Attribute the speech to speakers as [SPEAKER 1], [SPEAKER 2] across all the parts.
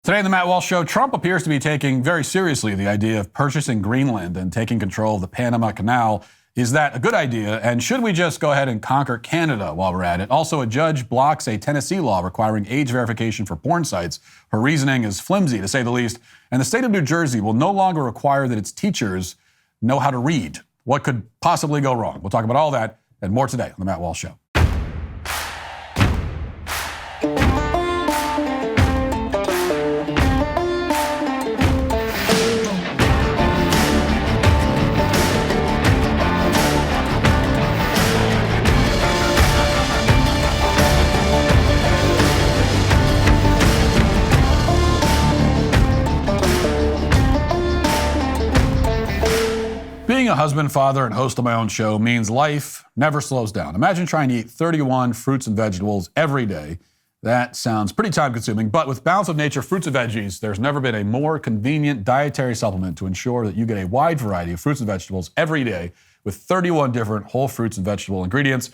[SPEAKER 1] Today on the Matt Walsh Show, Trump appears to be taking very seriously the idea of purchasing Greenland and taking control of the Panama Canal. Is that a good idea? And should we just go ahead and conquer Canada while we're at it? Also, a judge blocks a Tennessee law requiring age verification for porn sites. Her reasoning is flimsy, to say the least. And the state of New Jersey will no longer require that its teachers know how to read. What could possibly go wrong? We'll talk about all that and more today on the Matt Walsh Show. Being a husband, father, and host of my own show means life never slows down. Imagine trying to eat 31 fruits and vegetables every day. That sounds pretty time-consuming, but with Balance of Nature fruits and veggies, there's never been a more convenient dietary supplement to ensure that you get a wide variety of fruits and vegetables every day with 31 different whole fruits and vegetable ingredients.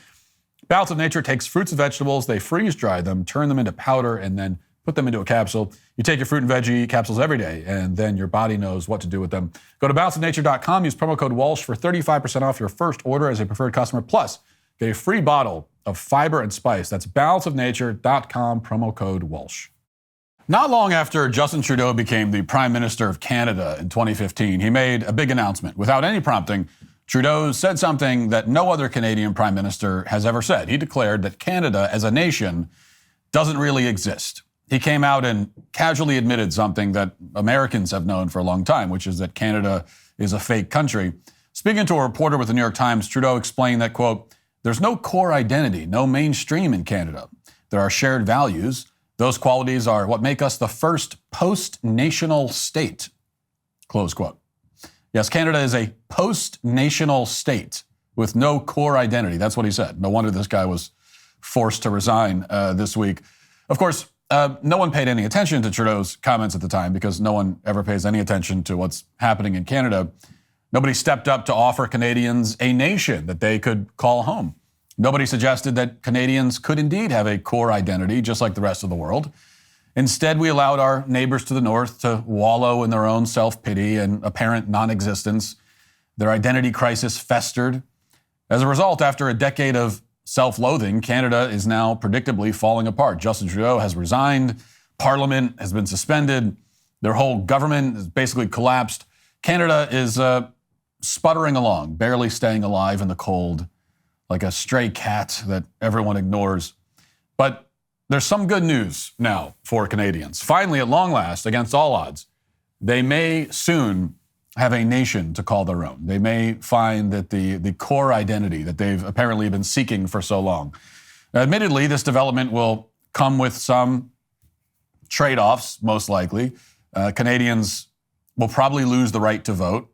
[SPEAKER 1] Balance of Nature takes fruits and vegetables, they freeze-dry them, turn them into powder, and then put them into a capsule. You take your fruit and veggie capsules every day, and then your body knows what to do with them. Go to balanceofnature.com, use promo code Walsh for 35% off your first order as a preferred customer. Plus, get a free bottle of fiber and spice. That's balanceofnature.com, promo code Walsh. Not long after Justin Trudeau became the Prime Minister of Canada in 2015, he made a big announcement. Without any prompting, Trudeau said something that no other Canadian Prime Minister has ever said. He declared that Canada as a nation doesn't really exist. He came out and casually admitted something that Americans have known for a long time, which is that Canada is a fake country. Speaking to a reporter with the New York Times, Trudeau explained that, quote, "There's no core identity, no mainstream in Canada. There are shared values. Those qualities are what make us the first post-national state," close quote. Yes, Canada is a post-national state with no core identity. That's what he said. No wonder this guy was forced to resign this week. Of course, no one paid any attention to Trudeau's comments at the time because no one ever pays any attention to what's happening in Canada. Nobody stepped up to offer Canadians a nation that they could call home. Nobody suggested that Canadians could indeed have a core identity just like the rest of the world. Instead, we allowed our neighbors to the north to wallow in their own self-pity and apparent non-existence. Their identity crisis festered. As a result, after a decade of self-loathing, Canada is now predictably falling apart. Justin Trudeau has resigned. Parliament has been suspended. Their whole government has basically collapsed. Canada is sputtering along, barely staying alive in the cold, like a stray cat that everyone ignores. But there's some good news now for Canadians. Finally, at long last, against all odds, they may soon have a nation to call their own. They may find that the core identity that they've apparently been seeking for so long. Admittedly, this development will come with some trade-offs, most likely. Canadians will probably lose the right to vote.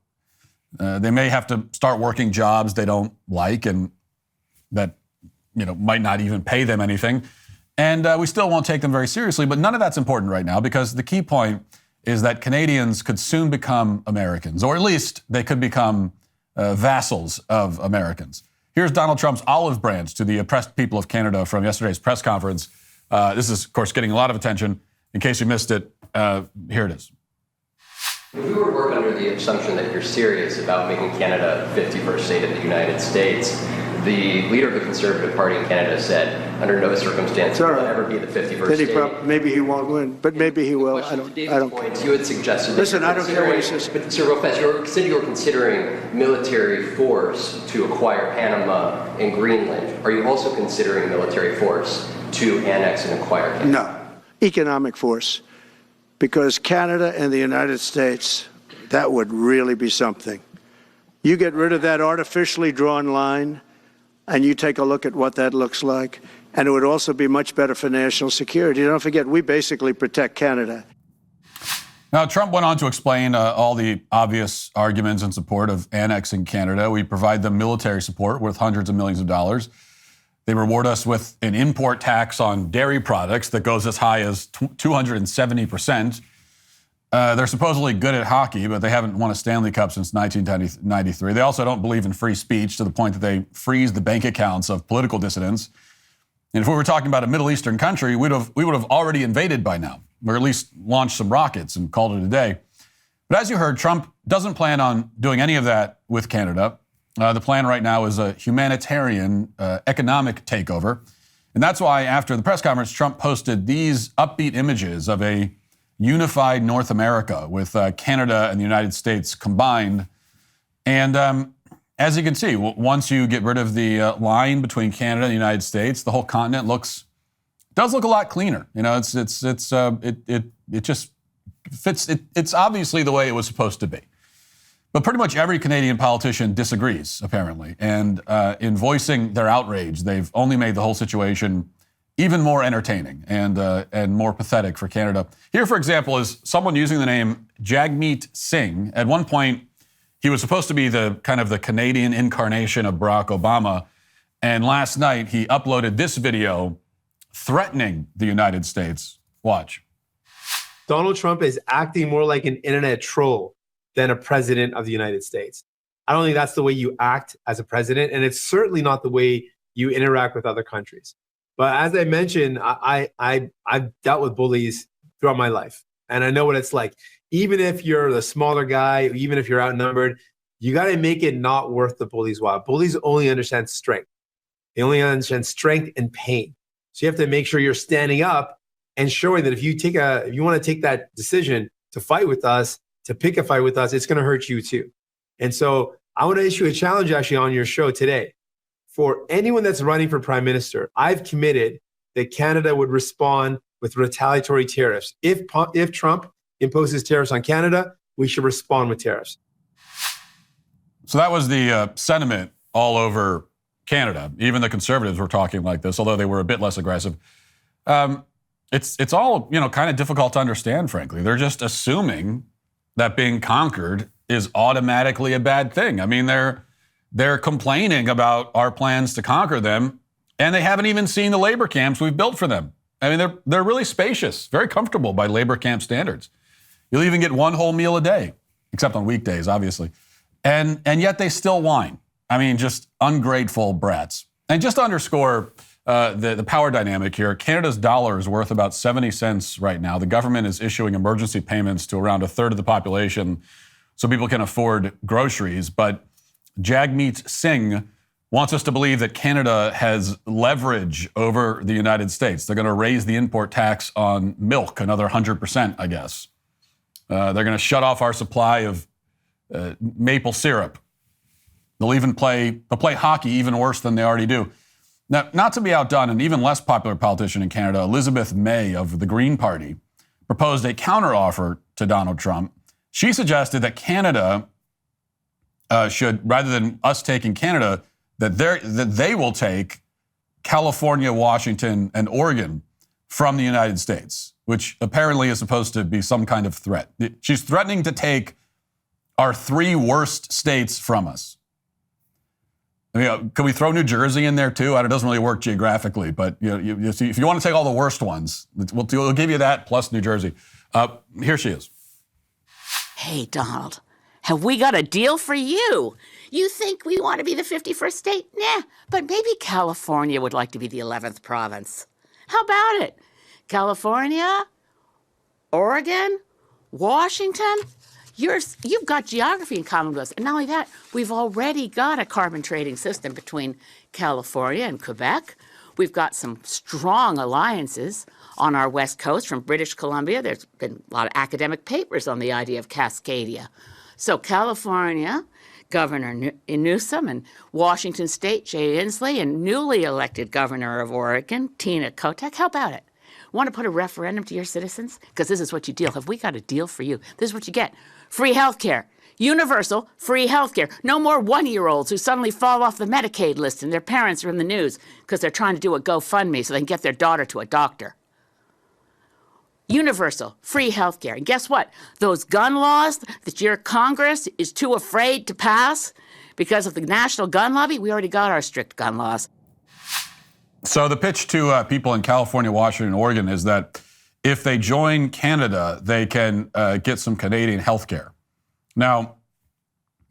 [SPEAKER 1] They may have to start working jobs they don't like and that might not even pay them anything. And we still won't take them very seriously, but none of that's important right now because the key point is that Canadians could soon become Americans, or at least they could become vassals of Americans. Here's Donald Trump's olive branch to the oppressed people of Canada from yesterday's press conference. This is, of course, getting a lot of attention. In case you missed it, here it is.
[SPEAKER 2] If we were to work under the assumption that you're serious about making Canada the 51st state of the United States, the leader of the Conservative Party in Canada said, under no circumstance will it ever be the 51st state.
[SPEAKER 3] Maybe he won't win, but maybe he will. I don't care.
[SPEAKER 2] You had suggested
[SPEAKER 3] Listen, I don't care what he says.
[SPEAKER 2] But Sir, real fast, you said you were considering military force to acquire Panama and Greenland. Are you also considering military force to annex and acquire Canada?
[SPEAKER 3] No. Economic force. Because Canada and the United States, that would really be something. You get rid of that artificially drawn line, and you take a look at what that looks like, and it would also be much better for national security. Don't forget, we basically protect Canada.
[SPEAKER 1] Now, Trump went on to explain all the obvious arguments in support of annexing Canada. We provide them military support worth hundreds of millions of dollars. They reward us with an import tax on dairy products that goes as high as 270%. They're supposedly good at hockey, but they haven't won a Stanley Cup since 1993. They also don't believe in free speech to the point that they freeze the bank accounts of political dissidents. And if we were talking about a Middle Eastern country, we would have already invaded by now. or at least launched some rockets and called it a day. But as you heard, Trump doesn't plan on doing any of that with Canada. The plan right now is a humanitarian economic takeover. And that's why after the press conference, Trump posted these upbeat images of a unified North America with Canada and the United States combined. And as you can see, once you get rid of the line between Canada and the United States, the whole continent does look a lot cleaner. You know, it just fits. It's obviously the way it was supposed to be. But pretty much every Canadian politician disagrees, apparently. And in voicing their outrage, they've only made the whole situation even more entertaining and more pathetic for Canada. Here, for example, is someone using the name Jagmeet Singh. At one point, he was supposed to be the kind of the Canadian incarnation of Barack Obama. And last night, he uploaded this video threatening the United States. Watch.
[SPEAKER 4] Donald Trump is acting more like an internet troll than a president of the United States. I don't think that's the way you act as a president, and it's certainly not the way you interact with other countries. But as I mentioned, I've dealt with bullies throughout my life, and I know what it's like. Even if you're the smaller guy, even if you're outnumbered, you got to make it not worth the bully's while. Bullies only understand strength. They only understand strength and pain. So you have to make sure you're standing up and showing that if you want to take that decision to fight with us, to pick a fight with us, it's going to hurt you too. And so I want to issue a challenge actually on your show today. For anyone that's running for prime minister, I've committed that Canada would respond with retaliatory tariffs. If Trump imposes tariffs on Canada, we should respond with tariffs.
[SPEAKER 1] So that was the sentiment all over Canada. Even the Conservatives were talking like this, although they were a bit less aggressive. It's all, kind of difficult to understand, frankly. They're just assuming that being conquered is automatically a bad thing. I mean, they're complaining about our plans to conquer them, and they haven't even seen the labor camps we've built for them. I mean, they're really spacious, very comfortable by labor camp standards. You'll even get one whole meal a day, except on weekdays, obviously. And yet they still whine. I mean, just ungrateful brats. And just to underscore the power dynamic here, Canada's dollar is worth about 70 cents right now. The government is issuing emergency payments to around a third of the population so people can afford groceries. But Jagmeet Singh wants us to believe that Canada has leverage over the United States. They're going to raise the import tax on milk another 100%, I guess. They're going to shut off our supply of maple syrup. They'll play hockey even worse than they already do. Now, not to be outdone, an even less popular politician in Canada, Elizabeth May of the Green Party, proposed a counteroffer to Donald Trump. She suggested that Canada should, rather than us taking Canada, that they will take California, Washington, and Oregon from the United States, which apparently is supposed to be some kind of threat. She's threatening to take our three worst states from us. I mean, can we throw New Jersey in there too? It doesn't really work geographically, but you see, if you want to take all the worst ones, we'll give you that plus New Jersey. Here she is.
[SPEAKER 5] Hey, Donald, have we got a deal for you? You think we want to be the 51st state? Nah, but maybe California would like to be the 11th province. How about it? California, Oregon, Washington? You've got geography in common with us. And not only that, we've already got a carbon trading system between California and Quebec. We've got some strong alliances on our west coast from British Columbia. There's been a lot of academic papers on the idea of Cascadia. So California, Governor Newsom, and Washington State, Jay Inslee, and newly elected Governor of Oregon, Tina Kotek. How about it? Want to put a referendum to your citizens? Because this is what you deal. Have we got a deal for you? This is what you get. Free health care. Universal free health care. No more one-year-olds who suddenly fall off the Medicaid list and their parents are in the news because they're trying to do a GoFundMe so they can get their daughter to a doctor. Universal free health care. And guess what? Those gun laws that your Congress is too afraid to pass because of the national gun lobby, we already got our strict gun laws.
[SPEAKER 1] So the pitch to people in California, Washington, and Oregon is that if they join Canada, they can get some Canadian health care. Now,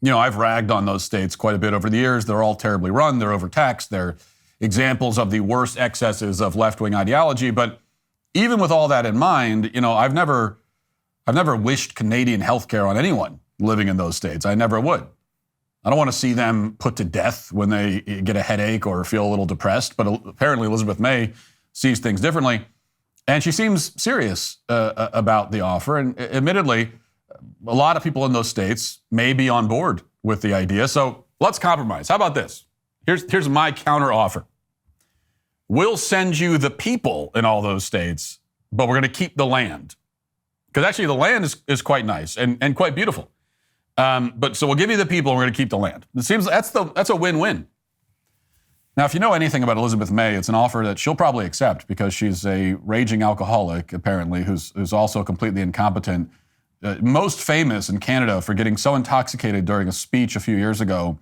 [SPEAKER 1] I've ragged on those states quite a bit over the years. They're all terribly run. They're overtaxed. They're examples of the worst excesses of left-wing ideology. But even with all that in mind, I've never wished Canadian healthcare on anyone living in those states. I never would. I don't want to see them put to death when they get a headache or feel a little depressed. But apparently Elizabeth May sees things differently. And she seems serious about the offer. And admittedly, a lot of people in those states may be on board with the idea. So let's compromise. How about this? Here's my counter offer. We'll send you the people in all those states, but we're going to keep the land. Because actually the land is quite nice and quite beautiful. But so we'll give you the people and we're going to keep the land. It seems that's a win-win. Now, if you know anything about Elizabeth May, it's an offer that she'll probably accept because she's a raging alcoholic, apparently, who's also completely incompetent. Most famous in Canada for getting so intoxicated during a speech a few years ago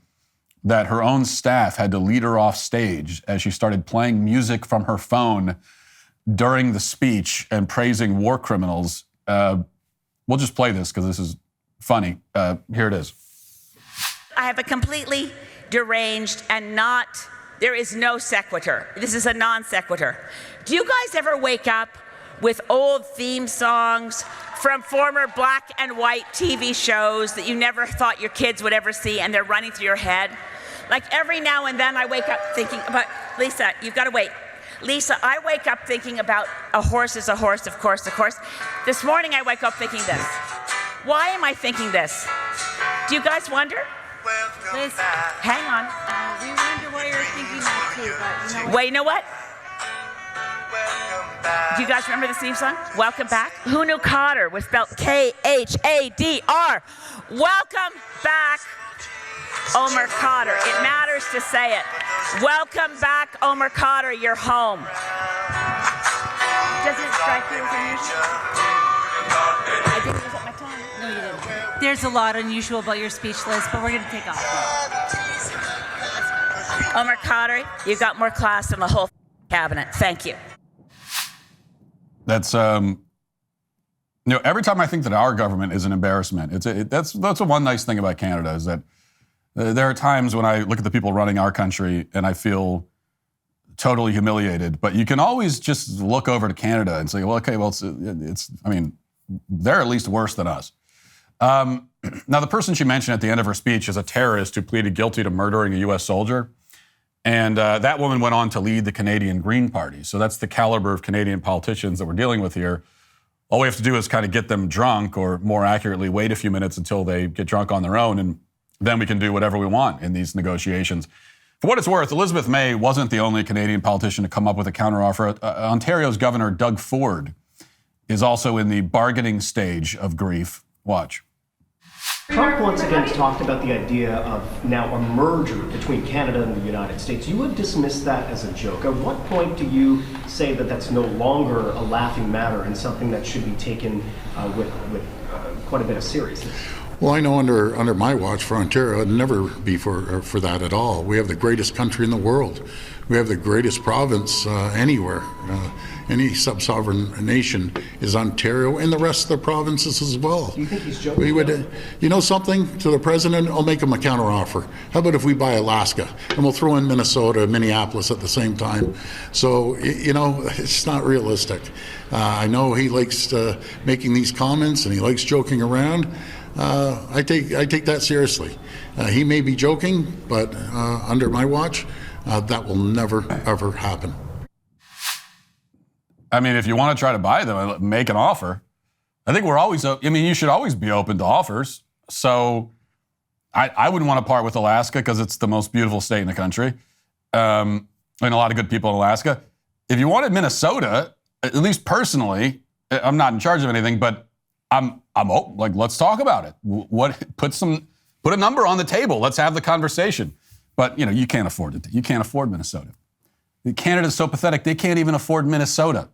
[SPEAKER 1] that her own staff had to lead her off stage as she started playing music from her phone during the speech and praising war criminals. We'll just play this because this is funny. Here it is.
[SPEAKER 5] I have a completely deranged and there is no sequitur. This is a non sequitur. Do you guys ever wake up with old theme songs from former black and white TV shows that you never thought your kids would ever see and they're running through your head? Like every now and then I wake up thinking about, Lisa, you've got to wait. Lisa, I wake up thinking about a horse is a horse, of course, of course. This morning I wake up thinking this. Why am I thinking this? Do you guys wonder?
[SPEAKER 6] Liz,
[SPEAKER 5] hang on.
[SPEAKER 6] we wonder why you're thinking that too, but
[SPEAKER 5] Wait, you know what? Do you guys remember the theme song? Welcome back. Who knew Cotter was spelled K-H-A-D-R? Welcome back, Omer Cotter. It matters to say it. Welcome back, Omer Cotter. You're home.
[SPEAKER 6] doesn't it strike you as unusual?
[SPEAKER 5] I didn't use up my time.
[SPEAKER 6] No, you didn't. There's a lot unusual about your speech, Liz, but we're going to take off.
[SPEAKER 5] Omer Cotter, you got more class than the whole cabinet. Thank you.
[SPEAKER 1] That's every time I think that our government is an embarrassment, that's the one nice thing about Canada is that there are times when I look at the people running our country and I feel totally humiliated. But you can always just look over to Canada and say, well, okay, well, they're at least worse than us. Now, the person she mentioned at the end of her speech is a terrorist who pleaded guilty to murdering a U.S. soldier. And that woman went on to lead the Canadian Green Party. So that's the caliber of Canadian politicians that we're dealing with here. All we have to do is kind of get them drunk, or more accurately, wait a few minutes until they get drunk on their own, and then we can do whatever we want in these negotiations. For what it's worth, Elizabeth May wasn't the only Canadian politician to come up with a counteroffer. Ontario's Governor Doug Ford is also in the bargaining stage of grief. Watch.
[SPEAKER 7] Trump once again talked about the idea of now a merger between Canada and the United States. You would dismiss that as a joke. At what point do you say that that's no longer a laughing matter and something that should be taken with quite a bit of seriousness?
[SPEAKER 8] Well, I know under my watch for Ontario, it'd never be for that at all. We have the greatest country in the world. We have the greatest province anywhere. Any sub-sovereign nation is Ontario, and the rest of the provinces as well.
[SPEAKER 7] Do you think he's joking?
[SPEAKER 8] We would, you know something, to the president, I'll make him a counteroffer. How about if we buy Alaska, and we'll throw in Minnesota, Minneapolis at the same time? So, it's not realistic. I know he likes making these comments, and he likes joking around. I take that seriously. He may be joking, but under my watch, that will never, ever happen.
[SPEAKER 1] I mean, if you want to try to buy them, make an offer. I think you should always be open to offers. So I wouldn't want to part with Alaska because it's the most beautiful state in the country. And a lot of good people in Alaska. If you wanted Minnesota, at least personally, I'm not in charge of anything, but I'm open. Like, let's talk about it. Put a number on the table. Let's have the conversation. But, you can't afford it. You can't afford Minnesota. Canada's so pathetic, they can't even afford Minnesota.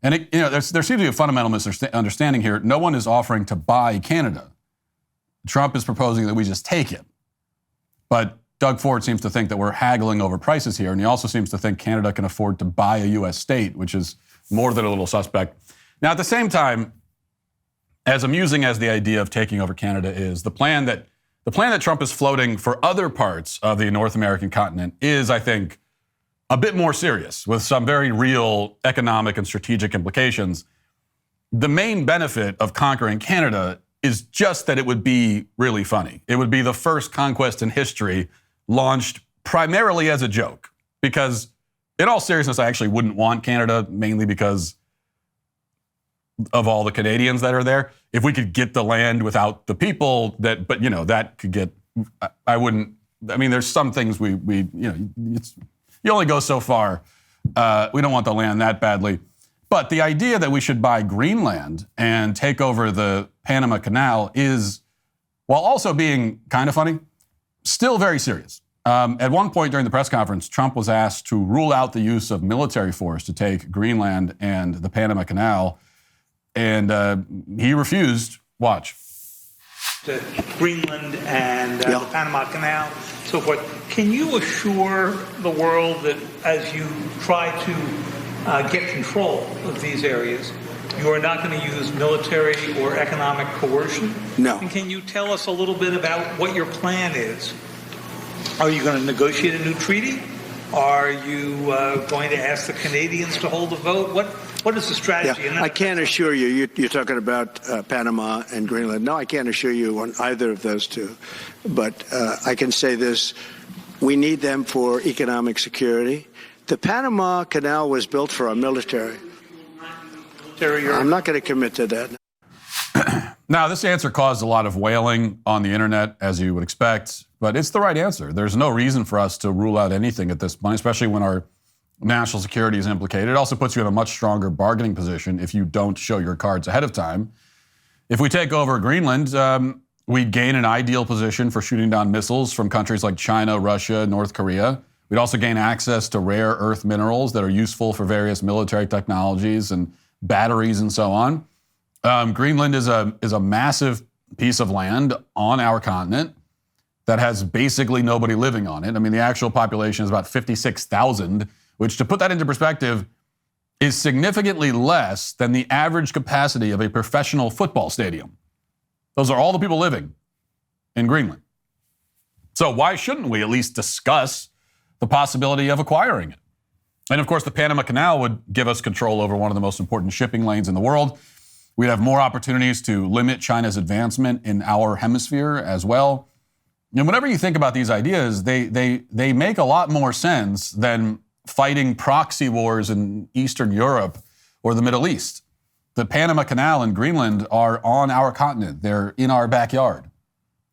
[SPEAKER 1] And there seems to be a fundamental misunderstanding here. No one is offering to buy Canada. Trump is proposing that we just take it. But Doug Ford seems to think that we're haggling over prices here, and he also seems to think Canada can afford to buy a U.S. state, which is more than a little suspect. Now, at the same time, as amusing as the idea of taking over Canada is, the plan that Trump is floating for other parts of the North American continent is, I think, a bit more serious with some very real economic and strategic implications. The main benefit of conquering Canada is just that it would be really funny. It would be the first conquest in history launched primarily as a joke. Because in all seriousness, I actually wouldn't want Canada, mainly because of all the Canadians that are there. If we could get the land without the people, that could get, I wouldn't, I mean, there's some things you only go so far. We don't want the land that badly. But the idea that we should buy Greenland and take over the Panama Canal is, while also being kind of funny, still very serious. At one point during the press conference, Trump was asked to rule out the use of military force to take Greenland and the Panama Canal, and he refused. Watch.
[SPEAKER 9] To Greenland and the Panama Canal, so forth. Can you assure the world that as you try to get control of these areas, you are not going to use military or economic coercion?
[SPEAKER 3] No.
[SPEAKER 9] And can you tell us a little bit about what your plan is? Are you going to negotiate a new treaty? Are you going to ask the Canadians to hold a vote? What is the strategy?
[SPEAKER 3] Yeah, I can't assure you. You're talking about Panama and Greenland. No, I can't assure you on either of those two. But I can say this. We need them for economic security. The Panama Canal was built for our military. I'm not going to commit to that.
[SPEAKER 1] Now, this answer caused a lot of wailing on the internet, as you would expect, but it's the right answer. There's no reason for us to rule out anything at this point, especially when our national security is implicated. It also puts you in a much stronger bargaining position if you don't show your cards ahead of time. If we take over Greenland, we'd gain an ideal position for shooting down missiles from countries like China, Russia, North Korea. We'd also gain access to rare earth minerals that are useful for various military technologies and batteries and so on. Greenland is a massive piece of land on our continent that has basically nobody living on it. I mean, the actual population is about 56,000, which, to put that into perspective, is significantly less than the average capacity of a professional football stadium. Those are all the people living in Greenland. So why shouldn't we at least discuss the possibility of acquiring it? And of course, the Panama Canal would give us control over one of the most important shipping lanes in the world. We'd have more opportunities to limit China's advancement in our hemisphere as well. And whenever you think about these ideas, they make a lot more sense than fighting proxy wars in Eastern Europe or the Middle East. The Panama Canal and Greenland are on our continent. They're in our backyard.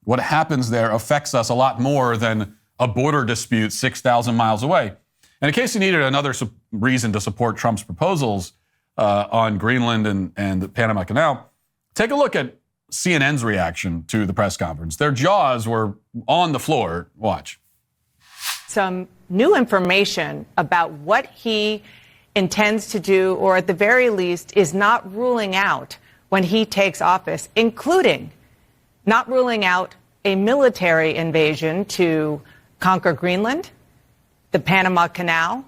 [SPEAKER 1] What happens there affects us a lot more than a border dispute 6,000 miles away. And in case you needed another reason to support Trump's proposals on Greenland and the Panama Canal, take a look at CNN's reaction to the press conference. Their jaws were on the floor. Watch.
[SPEAKER 10] Some new information about what he intends to do, or at the very least is not ruling out when he takes office, including not ruling out a military invasion to conquer Greenland, the Panama Canal,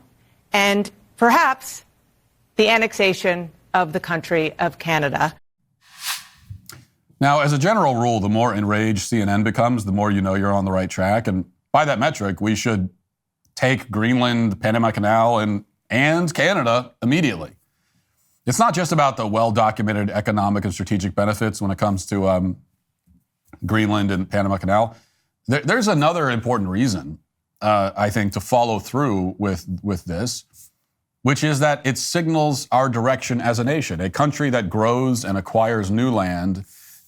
[SPEAKER 10] and perhaps the annexation of the country of Canada.
[SPEAKER 1] Now, as a general rule, the more enraged CNN becomes, the more you know you're on the right track. And by that metric, we should take Greenland, the Panama Canal, and Canada immediately. It's not just about the well-documented economic and strategic benefits when it comes to Greenland and Panama Canal. There's another important reason, I think, to follow through with this, which is that it signals our direction as a nation. A country that grows and acquires new land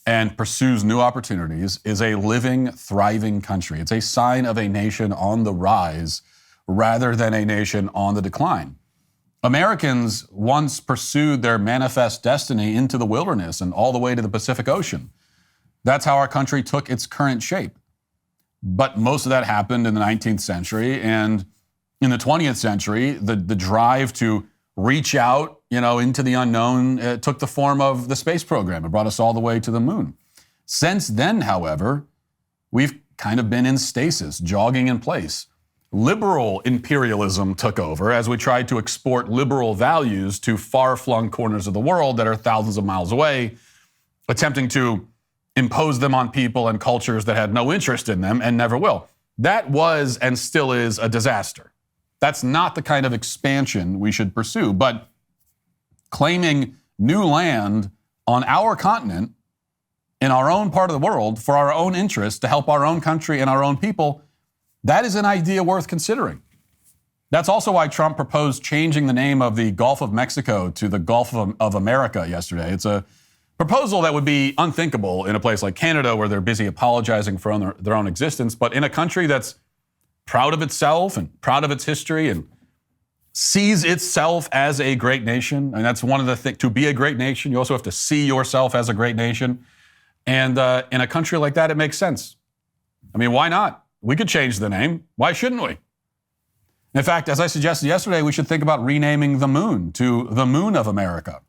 [SPEAKER 1] and pursues new opportunities is a living, thriving country. It's a sign of a nation on the rise rather than a nation on the decline. Americans once pursued their manifest destiny into the wilderness and all the way to the Pacific Ocean. That's how our country took its current shape. But most of that happened in the 19th century, and in the 20th century, the drive to reach out, into the unknown took the form of the space program. It brought us all the way to the moon. Since then, however, we've kind of been in stasis, jogging in place. Liberal imperialism took over as we tried to export liberal values to far-flung corners of the world that are thousands of miles away, attempting to impose them on people and cultures that had no interest in them and never will. That was and still is a disaster. That's not the kind of expansion we should pursue. But claiming new land on our continent, in our own part of the world, for our own interests, to help our own country and our own people, that is an idea worth considering. That's also why Trump proposed changing the name of the Gulf of Mexico to the Gulf of America yesterday. It's a proposal that would be unthinkable in a place like Canada, where they're busy apologizing for their own existence, but in a country that's proud of itself and proud of its history and sees itself as a great nation. And that's one of the things, to be a great nation, you also have to see yourself as a great nation. And in a country like that, it makes sense. I mean, why not? We could change the name. Why shouldn't we? In fact, as I suggested yesterday, we should think about renaming the moon to the Moon of America.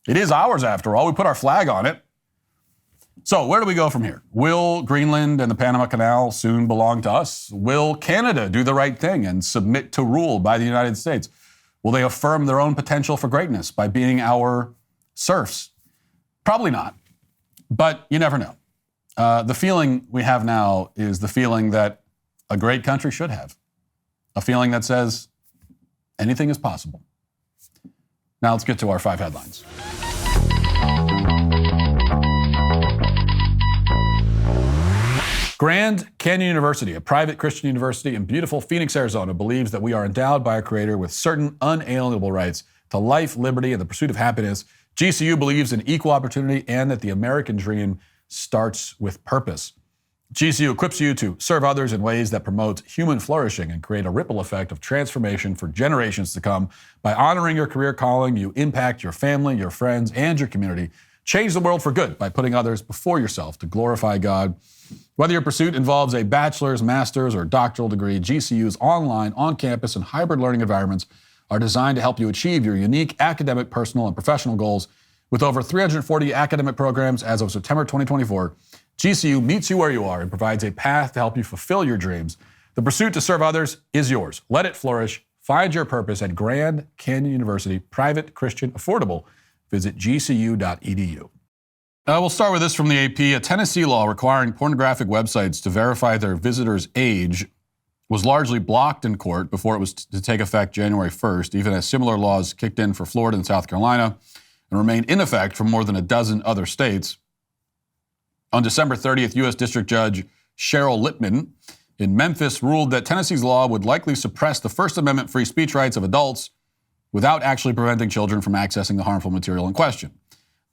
[SPEAKER 1] It is ours, after all. We put our flag on it. So where do we go from here? Will Greenland and the Panama Canal soon belong to us? Will Canada do the right thing and submit to rule by the United States? Will they affirm their own potential for greatness by being our serfs? Probably not, but you never know. The feeling we have now is the feeling that a great country should have. A feeling that says anything is possible. Now let's get to our 5 headlines. Grand Canyon University, a private Christian university in beautiful Phoenix, Arizona, believes that we are endowed by our Creator with certain unalienable rights to life, liberty, and the pursuit of happiness. GCU believes in equal opportunity and that the American dream starts with purpose. GCU equips you to serve others in ways that promote human flourishing and create a ripple effect of transformation for generations to come. By honoring your career calling, you impact your family, your friends, and your community. Change the world for good by putting others before yourself to glorify God. Whether your pursuit involves a bachelor's, master's, or doctoral degree, GCU's online, on-campus, and hybrid learning environments are designed to help you achieve your unique academic, personal, and professional goals. With over 340 academic programs as of September 2024, GCU meets you where you are and provides a path to help you fulfill your dreams. The pursuit to serve others is yours. Let it flourish. Find your purpose at Grand Canyon University, private, Christian, affordable. Visit gcu.edu. We'll start with this from the AP. A Tennessee law requiring pornographic websites to verify their visitors' age was largely blocked in court before it was to take effect January 1st, even as similar laws kicked in for Florida and South Carolina and remained in effect for more than a dozen other states. On December 30th, U.S. District Judge Cheryl Littman in Memphis ruled that Tennessee's law would likely suppress the First Amendment free speech rights of adults without actually preventing children from accessing the harmful material in question.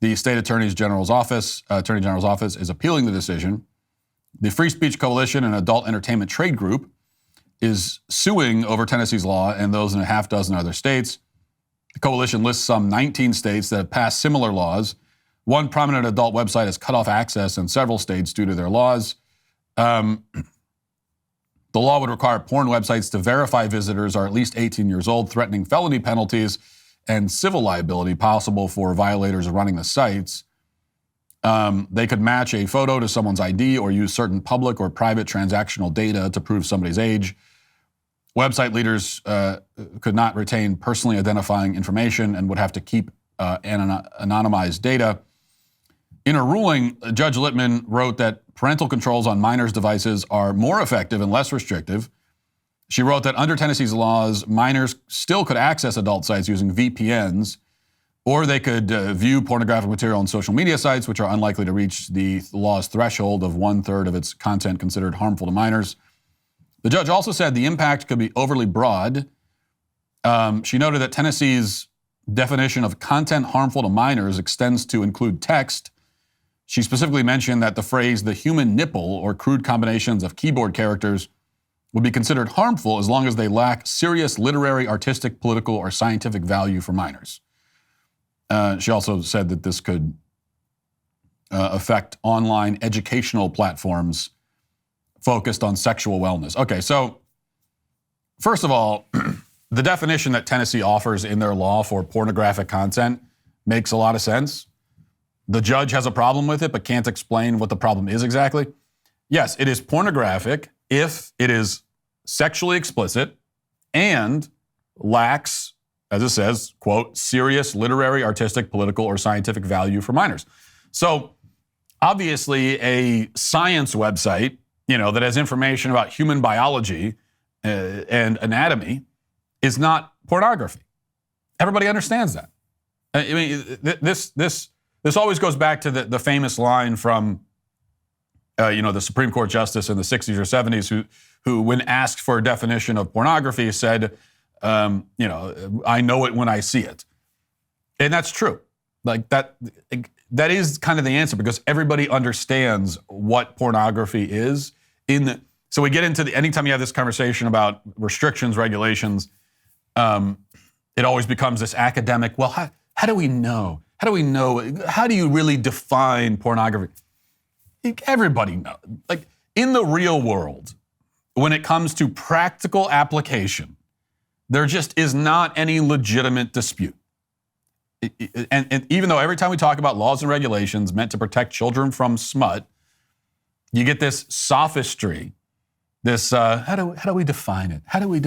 [SPEAKER 1] The state Attorney General's office is appealing the decision. The Free Speech Coalition, an adult entertainment trade group, is suing over Tennessee's law and those in a half dozen other states. The coalition lists some 19 states that have passed similar laws. One prominent adult website has cut off access in several states due to their laws. The law would require porn websites to verify visitors are at least 18 years old, threatening felony penalties and civil liability possible for violators running the sites. They could match a photo to someone's ID or use certain public or private transactional data to prove somebody's age. Website leaders could not retain personally identifying information and would have to keep anonymized data. In her ruling, Judge Littman wrote that parental controls on minors' devices are more effective and less restrictive. She wrote that under Tennessee's laws, minors still could access adult sites using VPNs, or they could view pornographic material on social media sites, which are unlikely to reach the law's threshold of 1/3 of its content considered harmful to minors. The judge also said the impact could be overly broad. She noted that Tennessee's definition of content harmful to minors extends to include text. She specifically mentioned that the phrase "the human nipple" or crude combinations of keyboard characters would be considered harmful as long as they lack serious literary, artistic, political, or scientific value for minors. She also said that this could affect online educational platforms focused on sexual wellness. Okay, so first of all, the definition that Tennessee offers in their law for pornographic content makes a lot of sense. The judge has a problem with it, but can't explain what the problem is exactly. Yes, it is pornographic if it is sexually explicit and lacks, as it says, quote, serious literary, artistic, political, or scientific value for minors. So obviously a science website, that has information about human biology and anatomy is not pornography. Everybody understands that. I mean, this always goes back to the famous line from, the Supreme Court justice in the 60s or 70s who when asked for a definition of pornography, said, I know it when I see it. And that's true. Like that is kind of the answer, because everybody understands what pornography is. So we get into anytime you have this conversation about restrictions, regulations, it always becomes this academic, well, how do we know? How do we know? How do you really define pornography? Everybody knows. Like in the real world, when it comes to practical application, there just is not any legitimate dispute. And even though every time we talk about laws and regulations meant to protect children from smut, you get this sophistry, this, how do we define it? How do we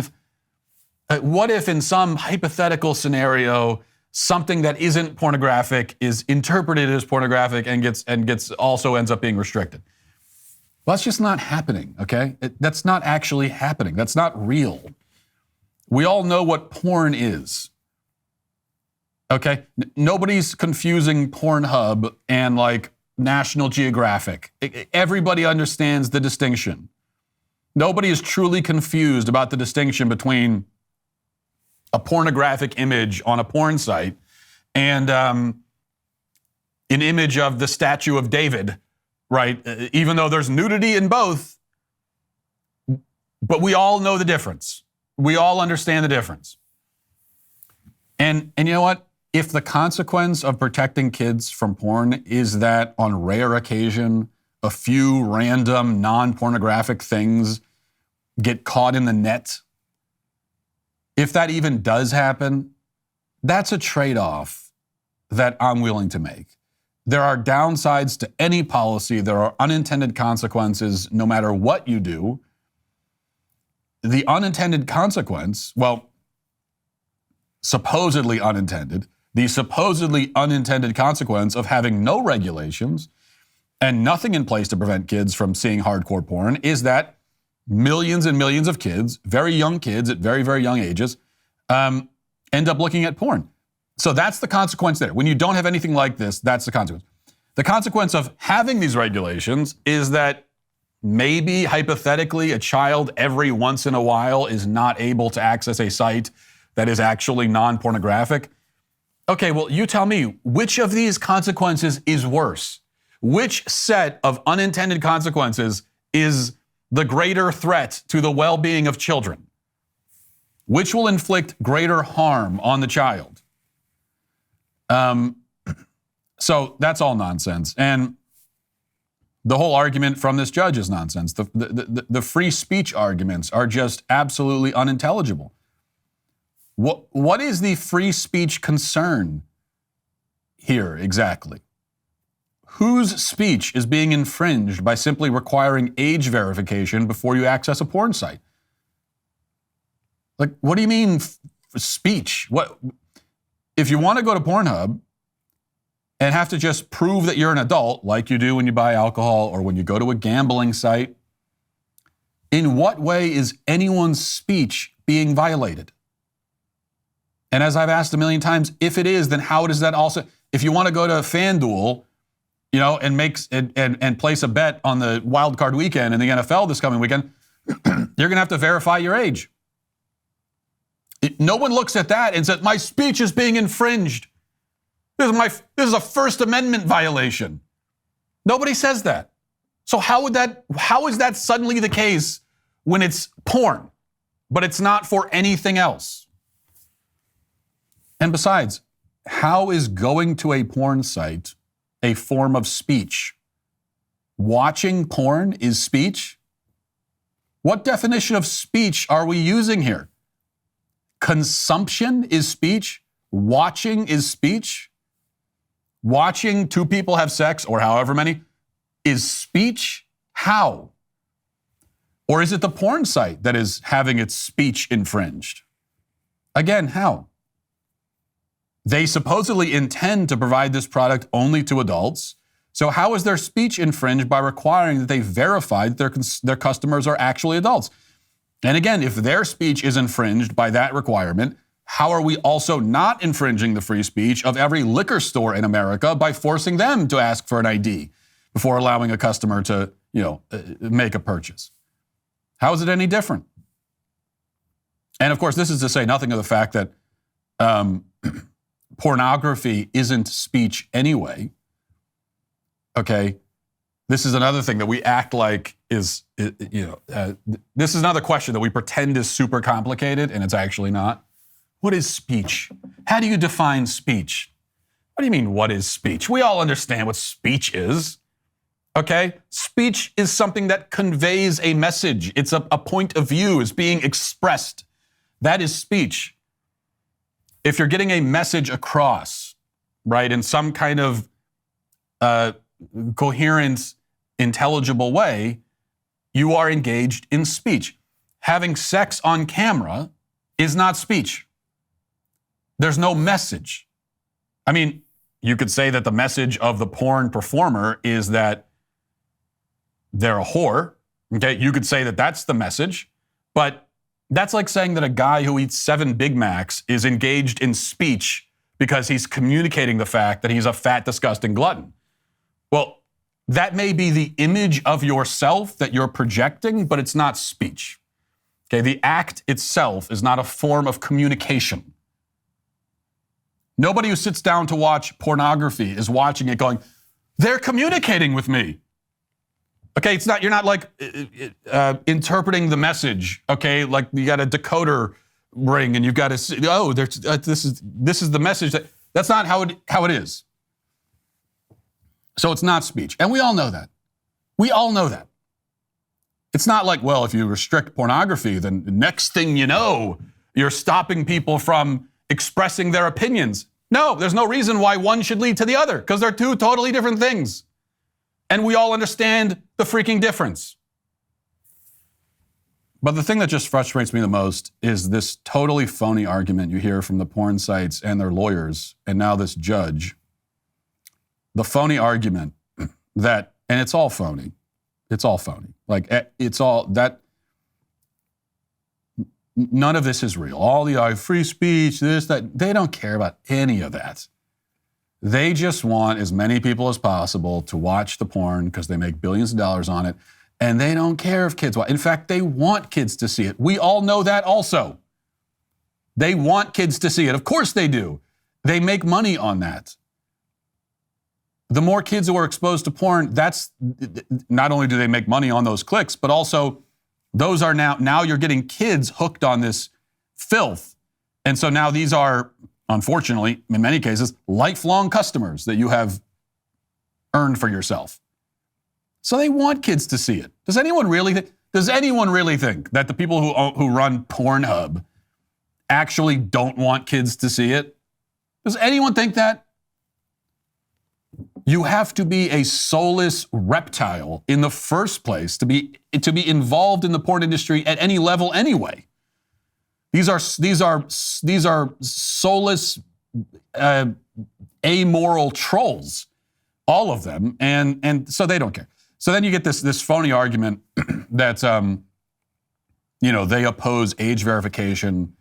[SPEAKER 1] what if in some hypothetical scenario, something that isn't pornographic is interpreted as pornographic and gets also ends up being restricted? Well, that's just not happening, okay? That's not actually happening. That's not real. We all know what porn is, okay? Nobody's confusing Pornhub and like National Geographic. Everybody understands the distinction. Nobody is truly confused about the distinction between a pornographic image on a porn site and an image of the statue of David, right? Even though there's nudity in both, but we all know the difference. We all understand the difference. And you know what? If the consequence of protecting kids from porn is that on rare occasion, a few random non-pornographic things get caught in the net, if that even does happen, that's a trade-off that I'm willing to make. There are downsides to any policy. There are unintended consequences no matter what you do. The unintended consequence, well, supposedly unintended, the supposedly unintended consequence of having no regulations and nothing in place to prevent kids from seeing hardcore porn is that millions and millions of kids, very young kids at very, very young ages, end up looking at porn. So that's the consequence there. When you don't have anything like this, that's the consequence. The consequence of having these regulations is that maybe, hypothetically, a child every once in a while is not able to access a site that is actually non-pornographic. Okay, well, you tell me, which of these consequences is worse? Which set of unintended consequences is the greater threat to the well-being of children? Which will inflict greater harm on the child? So that's all nonsense. And the whole argument from this judge is nonsense. The free speech arguments are just absolutely unintelligible. What is the free speech concern here exactly? Whose speech is being infringed by simply requiring age verification before you access a porn site? Like, what do you mean speech? What if you want to go to Pornhub and have to just prove that you're an adult, like you do when you buy alcohol or when you go to a gambling site? In what way is anyone's speech being violated? And as I've asked a million times, if it is, then how does that also, if you want to go to FanDuel, and place a bet on the wild card weekend in the NFL this coming weekend, you're going to have to verify your age. No one looks at that and says, my speech is being infringed. This is a First Amendment violation. Nobody says that. So how is that suddenly the case when it's porn, but it's not for anything else? And besides, how is going to a porn site a form of speech? Watching porn is speech? What definition of speech are we using here? Consumption is speech? Watching is speech? Watching two people have sex, or however many, is speech? How? Or is it the porn site that is having its speech infringed? Again, how? They supposedly intend to provide this product only to adults. So how is their speech infringed by requiring that they verify that their customers are actually adults? And again, if their speech is infringed by that requirement, how are we also not infringing the free speech of every liquor store in America by forcing them to ask for an ID before allowing a customer to, make a purchase? How is it any different? And of course, this is to say nothing of the fact that pornography isn't speech anyway. Okay, this is another thing that we act like is, this is another question that we pretend is super complicated, and it's actually not. What is speech? How do you define speech? What do you mean, what is speech? We all understand what speech is. Okay? Speech is something that conveys a message. It's a point of view. It's being expressed. That is speech. If you're getting a message across, right, in some kind of coherent, intelligible way, you are engaged in speech. Having sex on camera is not speech. There's no message. I mean, you could say that the message of the porn performer is that they're a whore. Okay, you could say that that's the message, but that's like saying that a guy who eats 7 Big Macs is engaged in speech because he's communicating the fact that he's a fat, disgusting glutton. Well, that may be the image of yourself that you're projecting, but it's not speech. Okay, the act itself is not a form of communication. Nobody who sits down to watch pornography is watching it going, they're communicating with me. Okay, it's not, you're not like interpreting the message, okay? Like you got a decoder ring and you've got to, this is the message. That's not how it is. So it's not speech. And we all know that. We all know that. It's not like, well, if you restrict pornography, then the next thing you know, you're stopping people from expressing their opinions. No, there's no reason why one should lead to the other, because they're two totally different things. And we all understand the freaking difference. But the thing that just frustrates me the most is this totally phony argument you hear from the porn sites and their lawyers, and now this judge. The phony argument that, and it's all phony. It's all phony. Like, it's all that. None of this is real. All the free speech, this, that, they don't care about any of that. They just want as many people as possible to watch the porn because they make billions of dollars on it, and they don't care if kids watch. In fact, they want kids to see it. We all know that also. They want kids to see it. Of course they do. They make money on that. The more kids who are exposed to porn, that's not only do they make money on those clicks, but also those are now you're getting kids hooked on this filth. And so now these are, unfortunately, in many cases, lifelong customers that you have earned for yourself. So they want kids to see it. Does anyone really think that the people who run Pornhub actually don't want kids to see it? Does anyone think that? You have to be a soulless reptile in the first place to be involved in the porn industry at any level anyway. These are soulless, amoral trolls, all of them, and so they don't care. So then you get this phony argument that they oppose age verification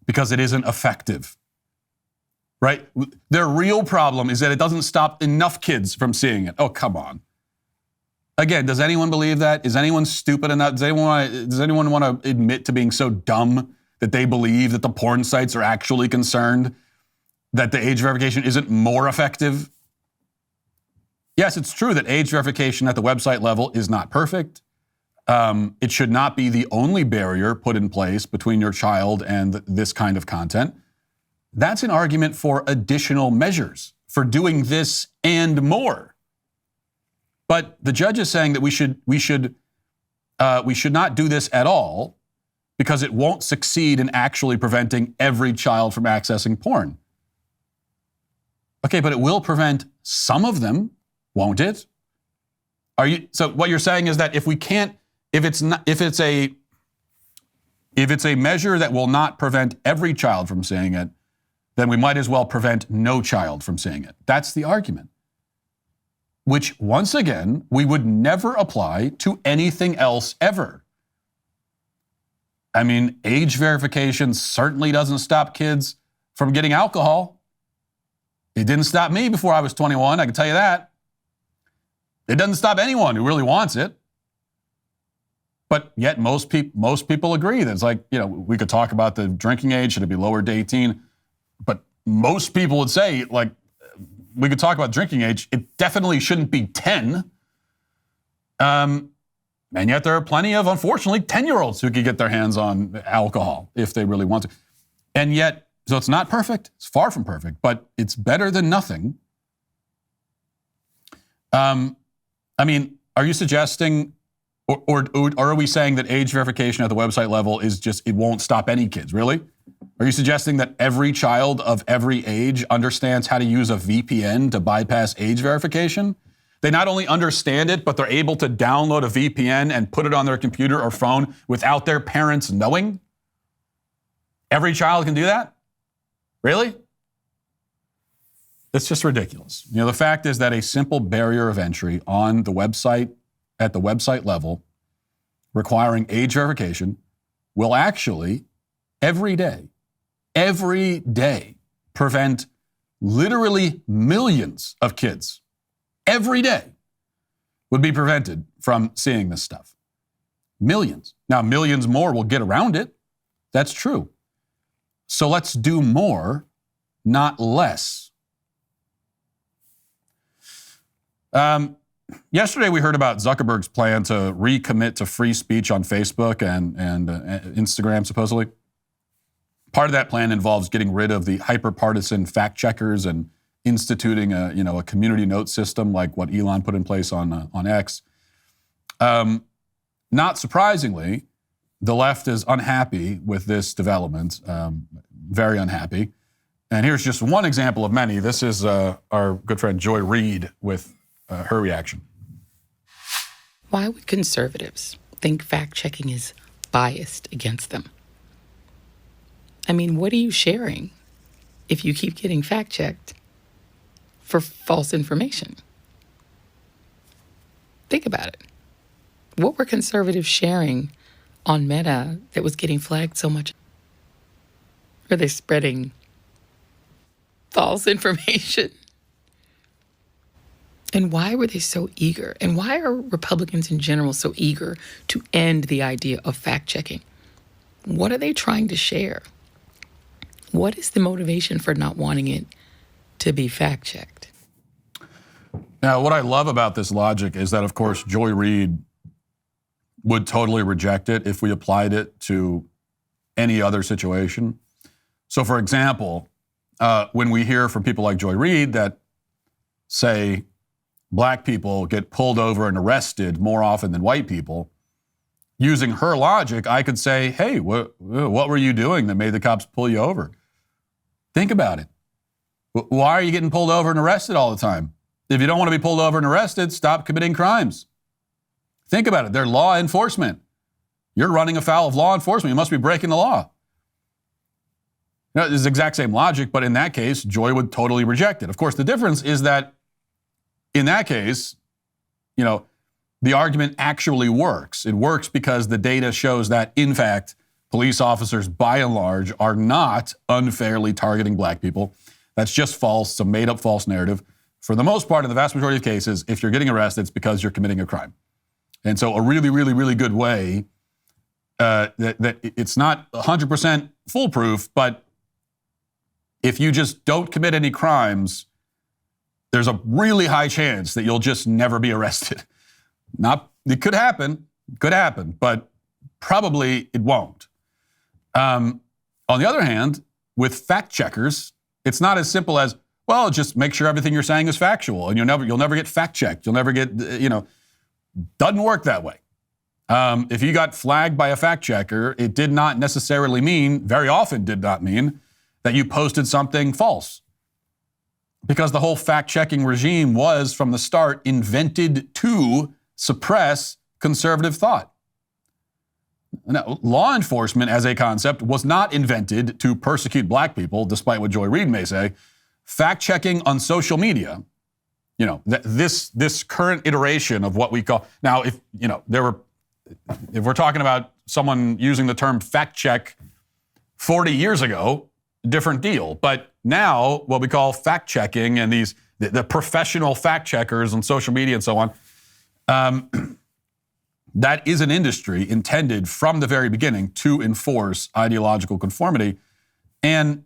[SPEAKER 1] because it isn't effective. Right? Their real problem is that it doesn't stop enough kids from seeing it. Oh, come on. Again, does anyone believe that? Is anyone stupid enough? Does anyone want to admit to being so dumb that they believe that the porn sites are actually concerned that the age verification isn't more effective? Yes, it's true that age verification at the website level is not perfect. It should not be the only barrier put in place between your child and this kind of content. That's an argument for additional measures, for doing this and more. But the judge is saying that we should not do this at all because it won't succeed in actually preventing every child from accessing porn. Okay, but it will prevent some of them, won't it? So what you're saying is that if it's a measure that will not prevent every child from seeing it, then we might as well prevent no child from seeing it. That's the argument. Which, once again, we would never apply to anything else ever. I mean, age verification certainly doesn't stop kids from getting alcohol. It didn't stop me before I was 21, I can tell you that. It doesn't stop anyone who really wants it. But yet most people agree that it's like, we could talk about the drinking age, should it be lowered to 18? But most people would say, like, we could talk about drinking age, it definitely shouldn't be 10. And yet there are plenty of, unfortunately, 10-year-olds who could get their hands on alcohol if they really want to. And yet, so it's not perfect, it's far from perfect, but it's better than nothing. I mean, are you suggesting, or are we saying that age verification at the website level is just, it won't stop any kids, really? Are you suggesting that every child of every age understands how to use a VPN to bypass age verification? They not only understand it, but they're able to download a VPN and put it on their computer or phone without their parents knowing? Every child can do that? Really? It's just ridiculous. The fact is that a simple barrier of entry on the website, at the website level, requiring age verification, will actually, every day, prevent literally millions of kids, every day, would be prevented from seeing this stuff. Millions. Now, millions more will get around it. That's true. So let's do more, not less. Yesterday, we heard about Zuckerberg's plan to recommit to free speech on Facebook and Instagram, supposedly. Part of that plan involves getting rid of the hyper-partisan fact checkers and instituting a community note system like what Elon put in place on X. Not surprisingly, the left is unhappy with this development, very unhappy. And here's just one example of many. This is our good friend Joy Reid with her reaction.
[SPEAKER 11] Why would conservatives think fact-checking is biased against them? I mean, what are you sharing if you keep getting fact-checked for false information? Think about it. What were conservatives sharing on Meta that was getting flagged so much? Are they spreading false information? And why were they so eager? And why are Republicans in general so eager to end the idea of fact-checking? What are they trying to share? What is the motivation for not wanting it to be fact-checked?
[SPEAKER 1] Now, what I love about this logic is that, of course, Joy Reid would totally reject it if we applied it to any other situation. So, for example, when we hear from people like Joy Reid that say black people get pulled over and arrested more often than white people, using her logic, I could say, hey, what were you doing that made the cops pull you over? Think about it. Why are you getting pulled over and arrested all the time? If you don't want to be pulled over and arrested, stop committing crimes. Think about it. They're law enforcement. You're running afoul of law enforcement. You must be breaking the law. It's the exact same logic, but in that case, Joy would totally reject it. Of course, the difference is that in that case, the argument actually works. It works because the data shows that, in fact, police officers, by and large, are not unfairly targeting black people. That's just false. It's a made-up false narrative. For the most part, in the vast majority of cases, if you're getting arrested, it's because you're committing a crime. And so a really, really, really good way that it's not 100% foolproof, but if you just don't commit any crimes, there's a really high chance that you'll just never be arrested. It could happen, but probably it won't. On the other hand, with fact checkers, it's not as simple as, well, just make sure everything you're saying is factual, and you'll never get fact checked. You'll never get, doesn't work that way. If you got flagged by a fact checker, it did not necessarily mean, very often did not mean, that you posted something false. Because the whole fact-checking regime was, from the start, invented to suppress conservative thought. Now, law enforcement as a concept was not invented to persecute black people, despite what Joy Reid may say. Fact-checking on social media, this current iteration of what we call, now, if we're talking about someone using the term fact check 40 years ago, different deal. But now what we call fact checking and the professional fact checkers on social media and so on, that is an industry intended from the very beginning to enforce ideological conformity. And,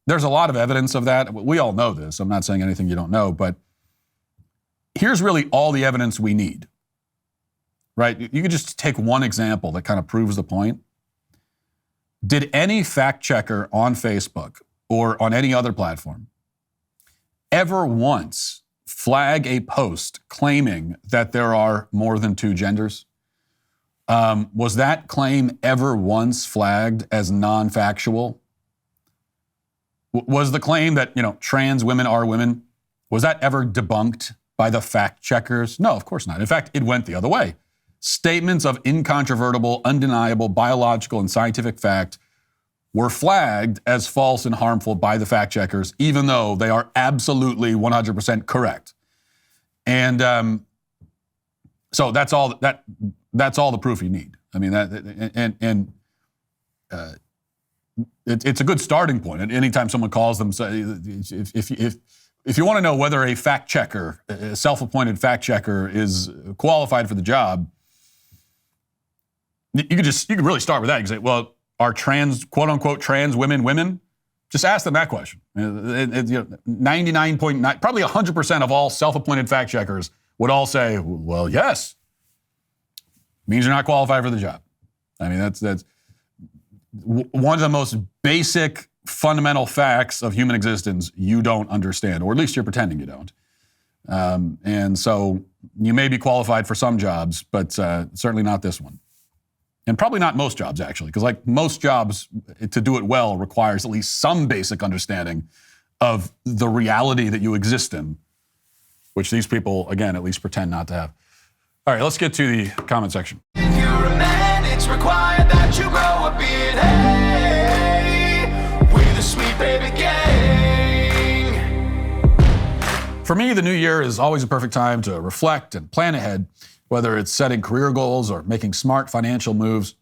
[SPEAKER 1] there's a lot of evidence of that. We all know this. I'm not saying anything you don't know, but here's really all the evidence we need, right? You could just take one example that kind of proves the point. Did any fact checker on Facebook or on any other platform ever once flag a post claiming that there are more than two genders? Was that claim ever once flagged as non-factual? Was the claim that, trans women are women, was that ever debunked by the fact checkers? No, of course not. In fact, it went the other way. Statements of incontrovertible, undeniable, biological, and scientific fact were flagged as false and harmful by the fact checkers, even though they are absolutely 100% correct. And so that's all the proof you need. I mean, it's a good starting point. And anytime someone calls them, if you want to know whether a fact checker, a self-appointed fact checker, is qualified for the job, you could really start with that. You can say, well, are trans, quote unquote, trans women? Just ask them that question. 99.9, probably 100% of all self-appointed fact checkers would all say, well, yes. Means you're not qualified for the job. I mean, that's one of the most basic fundamental facts of human existence you don't understand, or at least you're pretending you don't. And so you may be qualified for some jobs, but certainly not this one. And probably not most jobs, actually, because like most jobs, to do it well requires at least some basic understanding of the reality that you exist in, which these people, again, at least pretend not to have. All right, let's get to the comment section.
[SPEAKER 12] If you're a man, it's required that you grow a beard. Hey, we're the sweet baby gang.
[SPEAKER 1] For me, the new year is always a perfect time to reflect and plan ahead, whether it's setting career goals or making smart financial moves.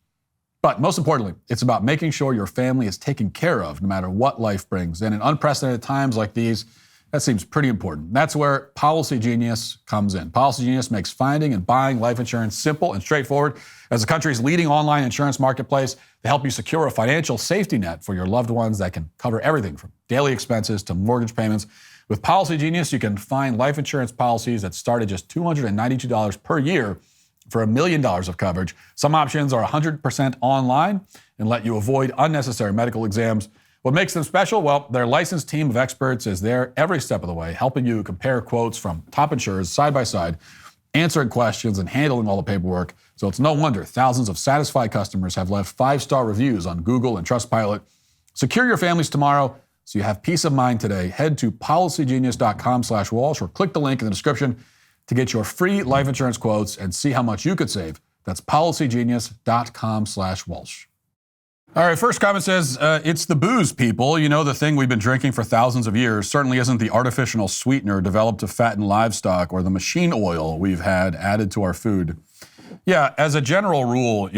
[SPEAKER 1] But most importantly, it's about making sure your family is taken care of no matter what life brings. And in unprecedented times like these, that seems pretty important. That's where Policy Genius comes in. Policy Genius makes finding and buying life insurance simple and straightforward. As the country's leading online insurance marketplace, they help you secure a financial safety net for your loved ones that can cover everything from daily expenses to mortgage payments. With Policy Genius, you can find life insurance policies that start at just $292 per year for $1 million of coverage. Some options are 100% online and let you avoid unnecessary medical exams. What makes them special? Well, their licensed team of experts is there every step of the way, helping you compare quotes from top insurers side by side, answering questions and handling all the paperwork. So it's no wonder thousands of satisfied customers have left 5-star reviews on Google and Trustpilot. Secure your families tomorrow so you have peace of mind today. Head to policygenius.com/Walsh or click the link in the description to get your free life insurance quotes and see how much you could save. That's policygenius.com/Walsh. All right, first comment says, it's the booze, people. You know, the thing we've been drinking for thousands of years certainly isn't the artificial sweetener developed to fatten livestock or the machine oil we've had added to our food. Yeah, as a general rule,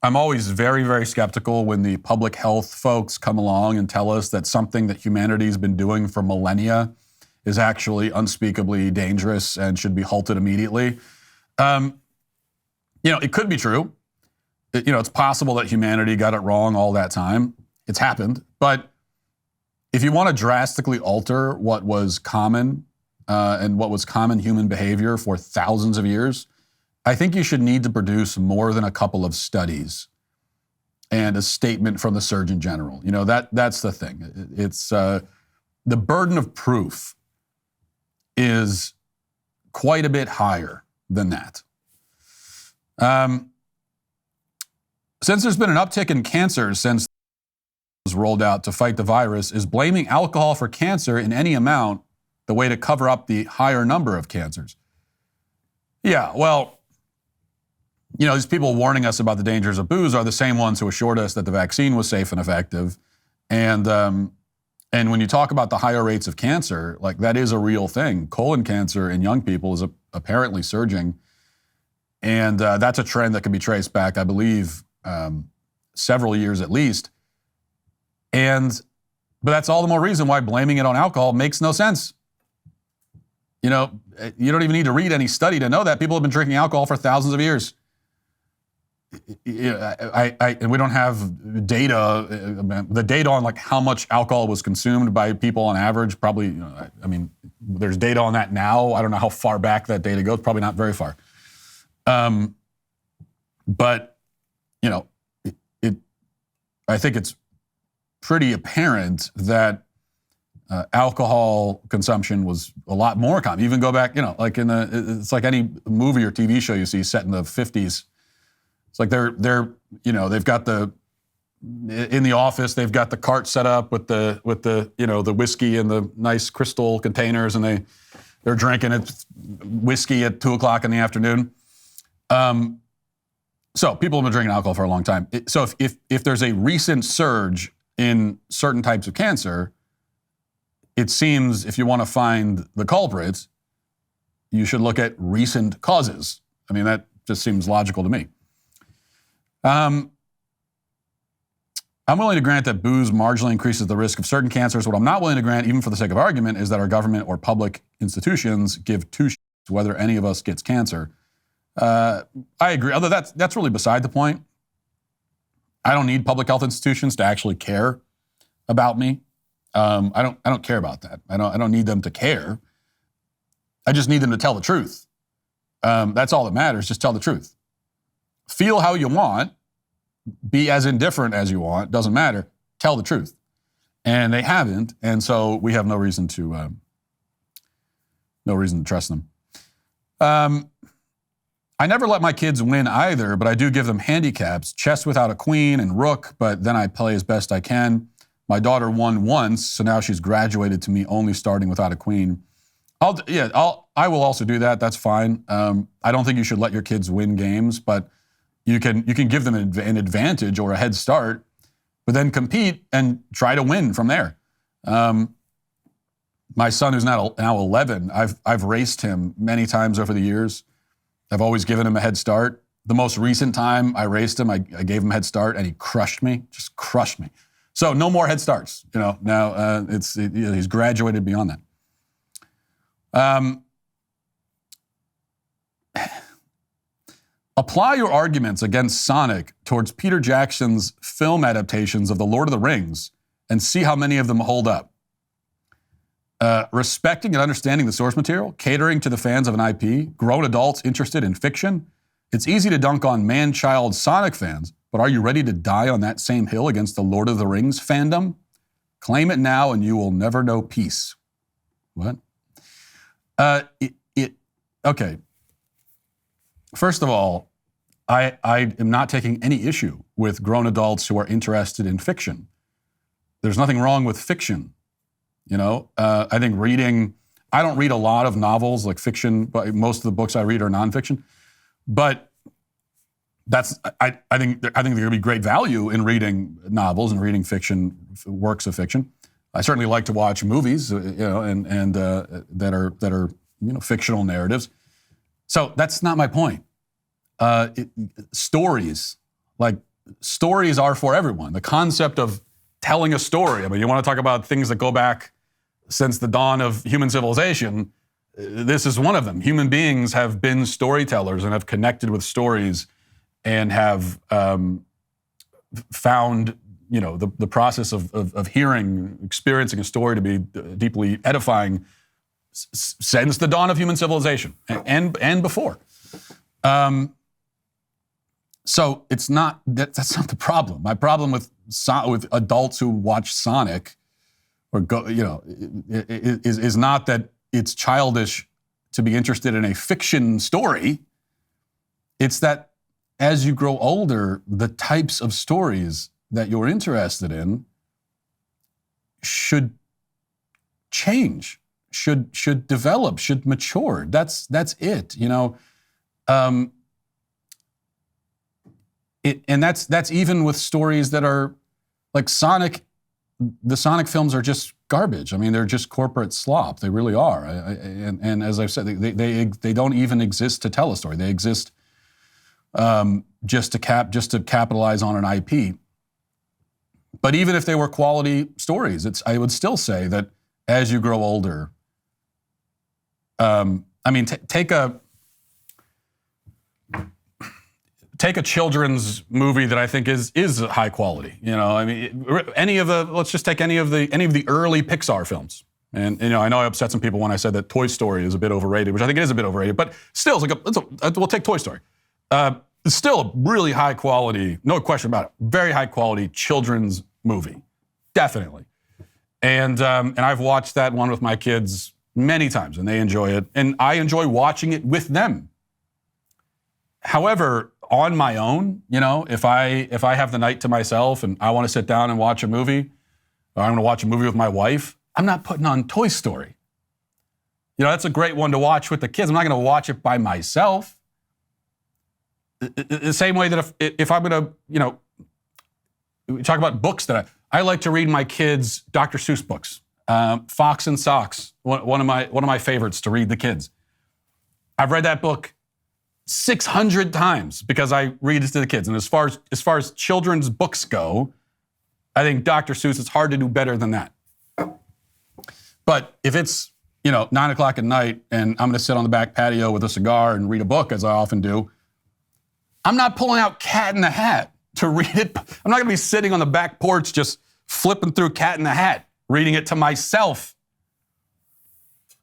[SPEAKER 1] I'm always very, very skeptical when the public health folks come along and tell us that something that humanity's been doing for millennia is actually unspeakably dangerous and should be halted immediately. It could be true. It's possible that humanity got it wrong all that time. It's happened. But if you want to drastically alter what was common and what was common human behavior for thousands of years, I think you should need to produce more than a couple of studies and a statement from the Surgeon General. That's the thing. It's the burden of proof is quite a bit higher than that. Since there's been an uptick in cancer since it was rolled out to fight the virus, is blaming alcohol for cancer in any amount the way to cover up the higher number of cancers? Yeah, well, these people warning us about the dangers of booze are the same ones who assured us that the vaccine was safe and effective. And And when you talk about the higher rates of cancer, like that is a real thing. Colon cancer in young people is apparently surging. And that's a trend that can be traced back, I believe, several years at least. But that's all the more reason why blaming it on alcohol makes no sense. You know, you don't even need to read any study to know that. People have been drinking alcohol for thousands of years. And we don't have data, the data on like how much alcohol was consumed by people on average, probably, I mean, there's data on that now. I don't know how far back that data goes, probably not very far. But, you know, I think it's pretty apparent that alcohol consumption was a lot more common. Even go back, you know, like it's like any movie or TV show you see set in the 50s. It's like they're you know, they've got in the office, they've got the cart set up with the you know, the whiskey in the nice crystal containers, and they're drinking whiskey at 2:00 in the afternoon. So people have been drinking alcohol for a long time. So if there's a recent surge in certain types of cancer, it seems if you want to find the culprits, you should look at recent causes. I mean, that just seems logical to me. I'm willing to grant that booze marginally increases the risk of certain cancers. What I'm not willing to grant, even for the sake of argument, is that our government or public institutions give two shits whether any of us gets cancer. I agree. Although that's really beside the point. I don't need public health institutions to actually care about me. I don't care about that. I don't need them to care. I just need them to tell the truth. That's all that matters. Just tell the truth. Feel how you want. Be as indifferent as you want. Doesn't matter. Tell the truth. And they haven't, and so we have no reason to trust them. I never let my kids win either, but I do give them handicaps. Chess without a queen and rook, but then I play as best I can. My daughter won once, so now she's graduated to me only starting without a queen. I will also do that. That's fine. I don't think you should let your kids win games, but you can give them an advantage or a head start, but then compete and try to win from there. My son, who's now 11, I've raced him many times over the years. I've always given him a head start. The most recent time I raced him, I gave him a head start, and he crushed me, just crushed me. So no more head starts. You know, now he's graduated beyond that. Apply your arguments against Sonic towards Peter Jackson's film adaptations of The Lord of the Rings and see how many of them hold up. Respecting and understanding the source material, catering to the fans of an IP, grown adults interested in fiction. It's easy to dunk on man-child Sonic fans, but are you ready to die on that same hill against the Lord of the Rings fandom? Claim it now and you will never know peace. What? Okay. First of all, I am not taking any issue with grown adults who are interested in fiction. There's nothing wrong with fiction. You know, I think I don't read a lot of novels like fiction, but most of the books I read are nonfiction. But I think there could be great value in reading novels and reading fiction, works of fiction. I certainly like to watch movies, you know, and that are you know, fictional narratives. So that's not my point. Stories are for everyone. The concept of telling a story. I mean, you want to talk about things that go back since the dawn of human civilization. This is one of them. Human beings have been storytellers and have connected with stories and have found, you know, the process of hearing, experiencing a story to be deeply edifying since the dawn of human civilization and before. So it's not that's not the problem. My problem with adults who watch Sonic or go, you know, is not that it's childish to be interested in a fiction story. It's that as you grow older, the types of stories that you're interested in should change, should develop, should mature. That's it, you know. And that's even with stories that are like Sonic. The Sonic films are just garbage. I mean, they're just corporate slop. They really are. And as I've said, they don't even exist to tell a story. They exist just to capitalize on an IP. But even if they were quality stories, I would still say that as you grow older, take a children's movie that I think is high quality. Let's just take any of the early Pixar films. And I know I upset some people when I said that Toy Story is a bit overrated, which I think it is a bit overrated. But still, we'll take Toy Story. It's still a really high quality, no question about it, very high quality children's movie, definitely. And I've watched that one with my kids many times, and they enjoy it, and I enjoy watching it with them. However, on my own, if I have the night to myself and I want to sit down and watch a movie, or I'm going to watch a movie with my wife, I'm not putting on Toy Story. That's a great one to watch with the kids. I'm not going to watch it by myself. The same way that if I'm going to, we talk about books that I like to read my kids Dr. Seuss books. Fox and Socks, one of my favorites to read the kids. I've read that book 600 times because I read it to the kids. And as far as children's books go, I think Dr. Seuss, it's hard to do better than that. But if it's 9 o'clock at night and I'm going to sit on the back patio with a cigar and read a book, as I often do, I'm not pulling out Cat in the Hat to read it. I'm not going to be sitting on the back porch just flipping through Cat in the Hat, reading it to myself.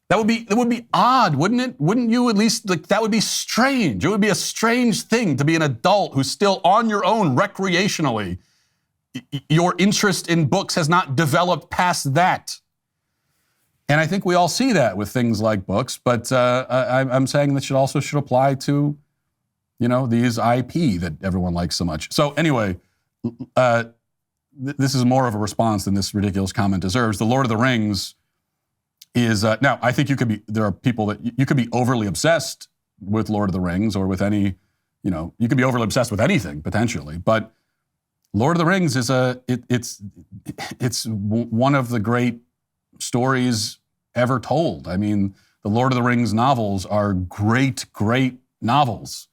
[SPEAKER 1] That would be odd, wouldn't it? Wouldn't you at least, that would be strange. It would be a strange thing to be an adult who's still on your own recreationally. Your interest in books has not developed past that. And I think we all see that with things like books, but I'm saying that should apply to, these IP that everyone likes so much. So anyway, this is more of a response than this ridiculous comment deserves. The Lord of the Rings is, now I think there are people that you could be overly obsessed with Lord of the Rings or with any, you could be overly obsessed with anything potentially, but Lord of the Rings is it's one of the great stories ever told. I mean, the Lord of the Rings novels are great, great novels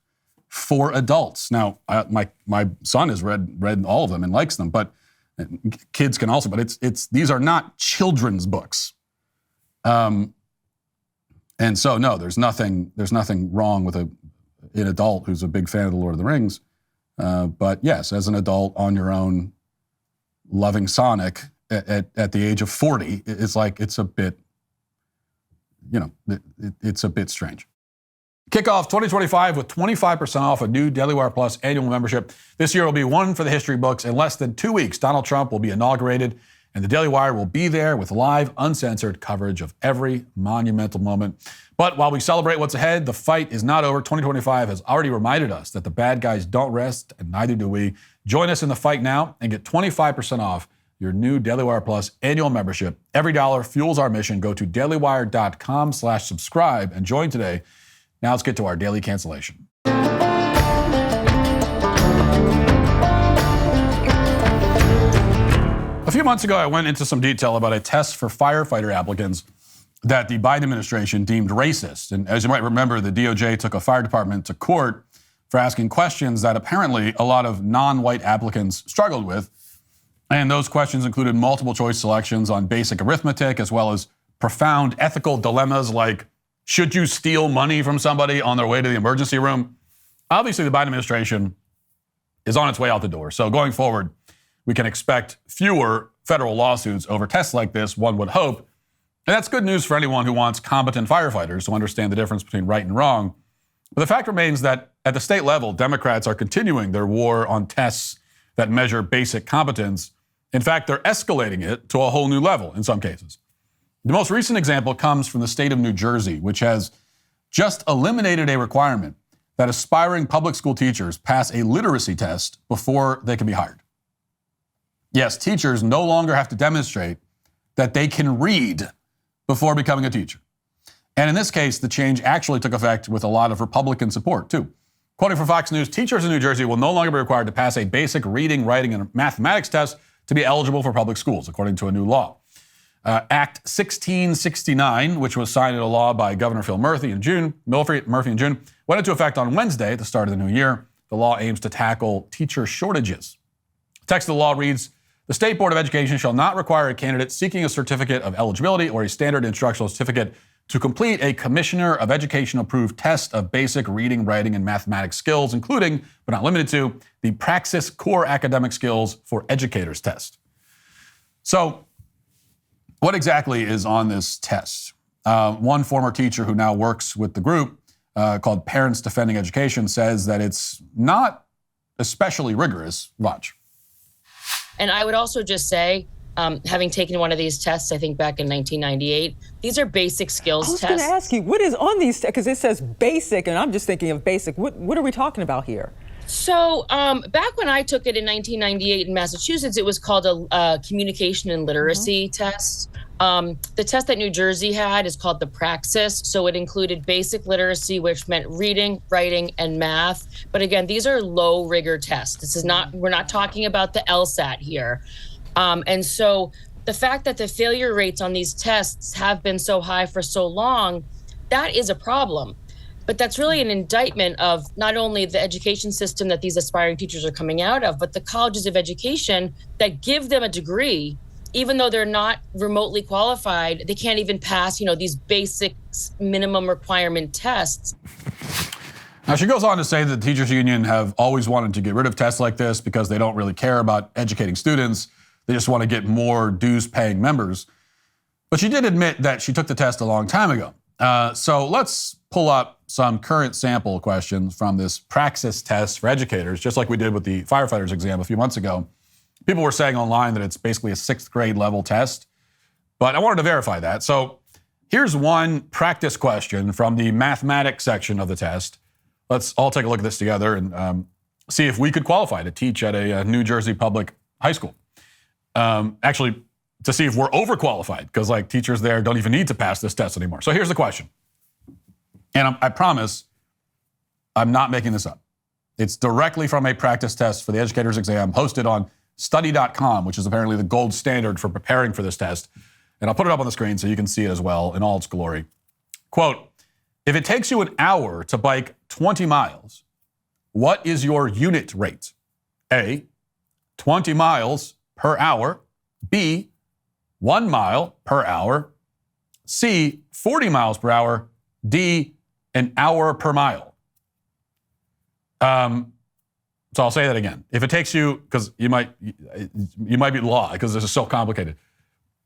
[SPEAKER 1] for adults. Now, my son has read all of them and likes them, but kids can also. But these are not children's books. And so no, there's nothing wrong with an adult who's a big fan of the Lord of the Rings. But yes, as an adult on your own, loving Sonic at the age of 40, it's a bit, it's a bit strange. Kick off 2025 with 25% off a new DailyWire Plus annual membership. This year will be one for the history books. In less than 2 weeks, Donald Trump will be inaugurated, and the Daily Wire will be there with live, uncensored coverage of every monumental moment. But while we celebrate what's ahead, the fight is not over. 2025 has already reminded us that the bad guys don't rest, and neither do we. Join us in the fight now and get 25% off your new Daily Wire Plus annual membership. Every dollar fuels our mission. Go to dailywire.com/subscribe and join today. Now let's get to our daily cancellation. A few months ago, I went into some detail about a test for firefighter applicants that the Biden administration deemed racist. And as you might remember, the DOJ took a fire department to court for asking questions that apparently a lot of non-white applicants struggled with. And those questions included multiple choice selections on basic arithmetic, as well as profound ethical dilemmas like, should you steal money from somebody on their way to the emergency room? Obviously, the Biden administration is on its way out the door. So going forward, we can expect fewer federal lawsuits over tests like this, one would hope. And that's good news for anyone who wants competent firefighters to understand the difference between right and wrong. But the fact remains that at the state level, Democrats are continuing their war on tests that measure basic competence. In fact, they're escalating it to a whole new level in some cases. The most recent example comes from the state of New Jersey, which has just eliminated a requirement that aspiring public school teachers pass a literacy test before they can be hired. Yes, teachers no longer have to demonstrate that they can read before becoming a teacher. And in this case, the change actually took effect with a lot of Republican support, too. Quoting from Fox News, teachers in New Jersey will no longer be required to pass a basic reading, writing, and mathematics test to be eligible for public schools, according to a new law. Act 1669, which was signed into law by Governor Phil Murphy in June, went into effect on Wednesday at the start of the new year. The law aims to tackle teacher shortages. The text of the law reads, the State Board of Education shall not require a candidate seeking a certificate of eligibility or a standard instructional certificate to complete a Commissioner of Education-approved test of basic reading, writing, and mathematics skills, including, but not limited to, the Praxis Core Academic Skills for Educators test. So, what exactly is on this test? One former teacher who now works with the group called Parents Defending Education says that it's not especially rigorous. Watch.
[SPEAKER 13] And I would also just say, having taken one of these tests, I think back in 1998, these are basic skills tests.
[SPEAKER 14] I was going to ask you, what is on these tests? Because it says basic, and I'm just thinking of basic. What are we talking about here?
[SPEAKER 13] So back when I took it in 1998 in Massachusetts, it was called a communication and literacy test. The test that New Jersey had is called the Praxis. So it included basic literacy, which meant reading, writing, and math. But again, these are low rigor tests. This is not, we're not talking about the LSAT here. And so the fact that the failure rates on these tests have been so high for so long, that is a problem. But that's really an indictment of not only the education system that these aspiring teachers are coming out of, but the colleges of education that give them a degree, even though they're not remotely qualified. They can't even pass, these basic minimum requirement tests.
[SPEAKER 1] Now, she goes on to say that the teachers union have always wanted to get rid of tests like this because they don't really care about educating students. They just want to get more dues-paying members. But she did admit that she took the test a long time ago. So let's pull up some current sample questions from this Praxis test for educators, just like we did with the firefighters exam a few months ago. People were saying online that it's basically a 6th grade level test, but I wanted to verify that. So here's one practice question from the mathematics section of the test. Let's all take a look at this together and see if we could qualify to teach at a New Jersey public high school. Actually, to see if we're overqualified, because teachers there don't even need to pass this test anymore. So here's the question. And I promise I'm not making this up. It's directly from a practice test for the educators exam hosted on study.com, which is apparently the gold standard for preparing for this test. And I'll put it up on the screen so you can see it as well in all its glory. Quote, if it takes you an hour to bike 20 miles, what is your unit rate? A, 20 miles per hour. B, 1 mile per hour. C, 40 miles per hour. D, an hour per mile. So I'll say that again. If it takes you, because you might be lost because this is so complicated.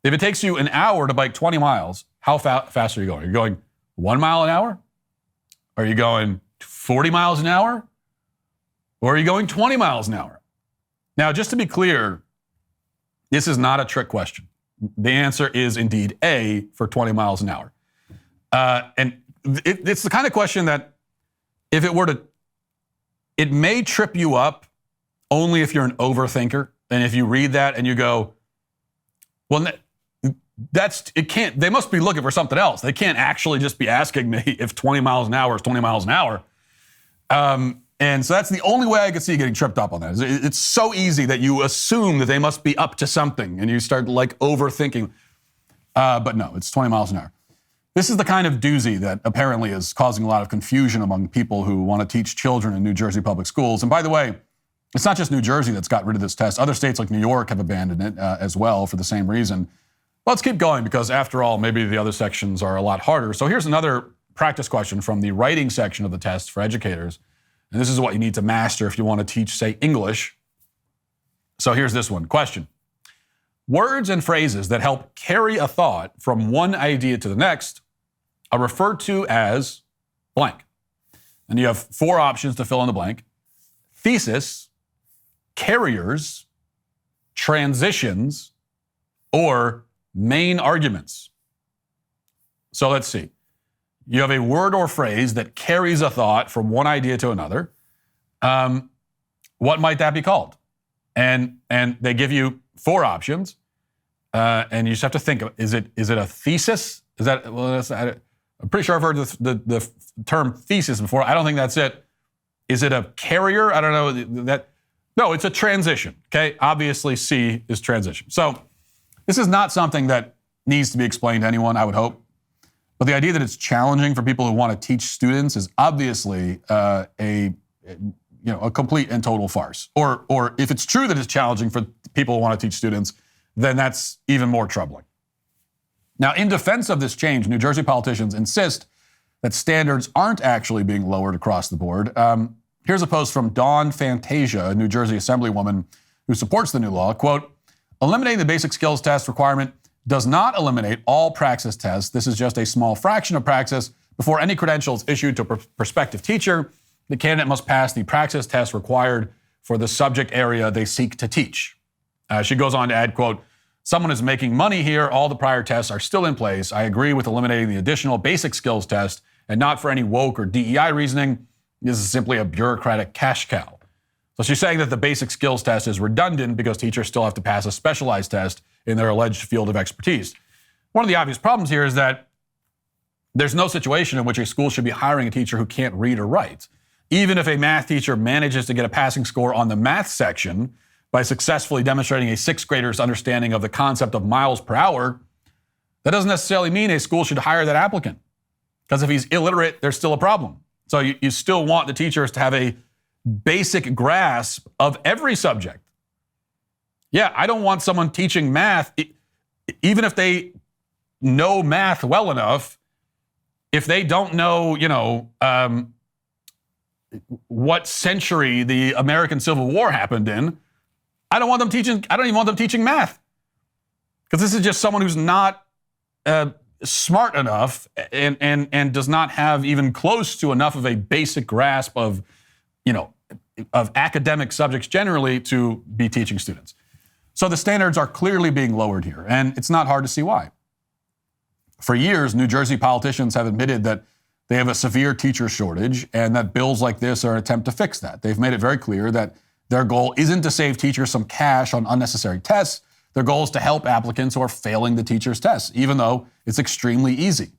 [SPEAKER 1] If it takes you an hour to bike 20 miles, how fast are you going? Are you going 1 mile an hour? Are you going 40 miles an hour? Or are you going 20 miles an hour? Now, just to be clear, this is not a trick question. The answer is indeed A for 20 miles an hour. And it's the kind of question that if it were to, it may trip you up only if you're an overthinker. And if you read that and you go, well, it can't, they must be looking for something else. They can't actually just be asking me if 20 miles an hour is 20 miles an hour. And so that's the only way I could see you getting tripped up on that. It's so easy that you assume that they must be up to something and you start overthinking. But no, it's 20 miles an hour. This is the kind of doozy that apparently is causing a lot of confusion among people who want to teach children in New Jersey public schools. And by the way, it's not just New Jersey that's got rid of this test. Other states like New York have abandoned it as well for the same reason. Let's keep going because after all, maybe the other sections are a lot harder. So here's another practice question from the writing section of the test for educators. And this is what you need to master if you want to teach, say, English. So here's this one. Question. Words and phrases that help carry a thought from one idea to the next are referred to as blank. And you have 4 options to fill in the blank. Thesis, carriers, transitions, or main arguments. So let's see. You have a word or phrase that carries a thought from one idea to another. What might that be called? And they give you 4 options, and you just have to think of, is it a thesis? Is that, well, I'm pretty sure I've heard the term thesis before. I don't think that's it. Is it a carrier? I don't know. No, it's a transition, okay? Obviously, C is transition. So this is not something that needs to be explained to anyone, I would hope. But the idea that it's challenging for people who want to teach students is obviously a complete and total farce. Or if it's true that it's challenging for people who want to teach students, then that's even more troubling. Now, in defense of this change, New Jersey politicians insist that standards aren't actually being lowered across the board. Here's a post from Dawn Fantasia, a New Jersey Assemblywoman who supports the new law. Quote, eliminating the basic skills test requirement does not eliminate all praxis tests. This is just a small fraction of praxis. Before any credential is issued to a prospective teacher, the candidate must pass the praxis test required for the subject area they seek to teach. She goes on to add, quote, someone is making money here. All the prior tests are still in place. I agree with eliminating the additional basic skills test and not for any woke or DEI reasoning. This is simply a bureaucratic cash cow. So she's saying that the basic skills test is redundant because teachers still have to pass a specialized test in their alleged field of expertise. One of the obvious problems here is that there's no situation in which a school should be hiring a teacher who can't read or write. Even if a math teacher manages to get a passing score on the math section by successfully demonstrating a sixth grader's understanding of the concept of miles per hour, that doesn't necessarily mean a school should hire that applicant. Because if he's illiterate, there's still a problem. So you still want the teachers to have a basic grasp of every subject. Yeah, I don't want someone teaching math, even if they know math well enough, if they don't know, what century the American Civil War happened in, I don't even want them teaching math. Because this is just someone who's not smart enough and does not have even close to enough of a basic grasp of academic subjects generally to be teaching students. So the standards are clearly being lowered here, and it's not hard to see why. For years, New Jersey politicians have admitted that they have a severe teacher shortage and that bills like this are an attempt to fix that. They've made it very clear that their goal isn't to save teachers some cash on unnecessary tests. Their goal is to help applicants who are failing the teacher's tests, even though it's extremely easy.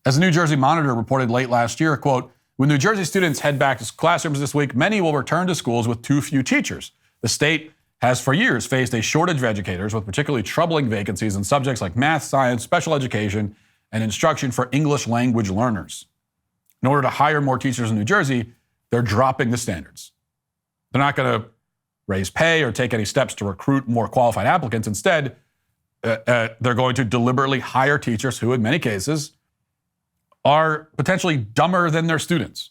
[SPEAKER 1] As the New Jersey Monitor reported late last year, quote, when New Jersey students head back to classrooms this week, many will return to schools with too few teachers. The state has for years faced a shortage of educators with particularly troubling vacancies in subjects like math, science, special education, and instruction for English language learners. In order to hire more teachers in New Jersey, they're dropping the standards. They're not going to raise pay or take any steps to recruit more qualified applicants. Instead, they're going to deliberately hire teachers who, in many cases, are potentially dumber than their students.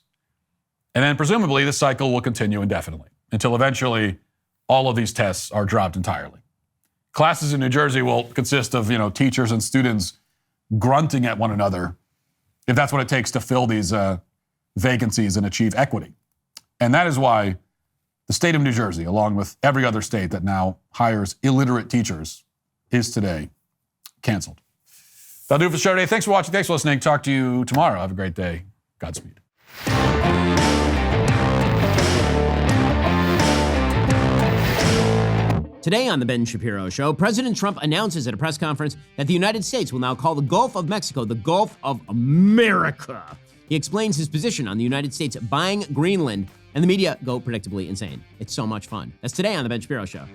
[SPEAKER 1] And then presumably this cycle will continue indefinitely until eventually all of these tests are dropped entirely. Classes in New Jersey will consist of, teachers and students grunting at one another if that's what it takes to fill these vacancies and achieve equity. And that is why the state of New Jersey, along with every other state that now hires illiterate teachers, is today canceled. That'll do it for the show today. Thanks for watching. Thanks for listening. Talk to you tomorrow. Have a great day. Godspeed.
[SPEAKER 15] Today on The Ben Shapiro Show, President Trump announces at a press conference that the United States will now call the Gulf of Mexico the Gulf of America. He explains his position on the United States buying Greenland, and the media go predictably insane. It's so much fun. That's today on The Ben Shapiro Show.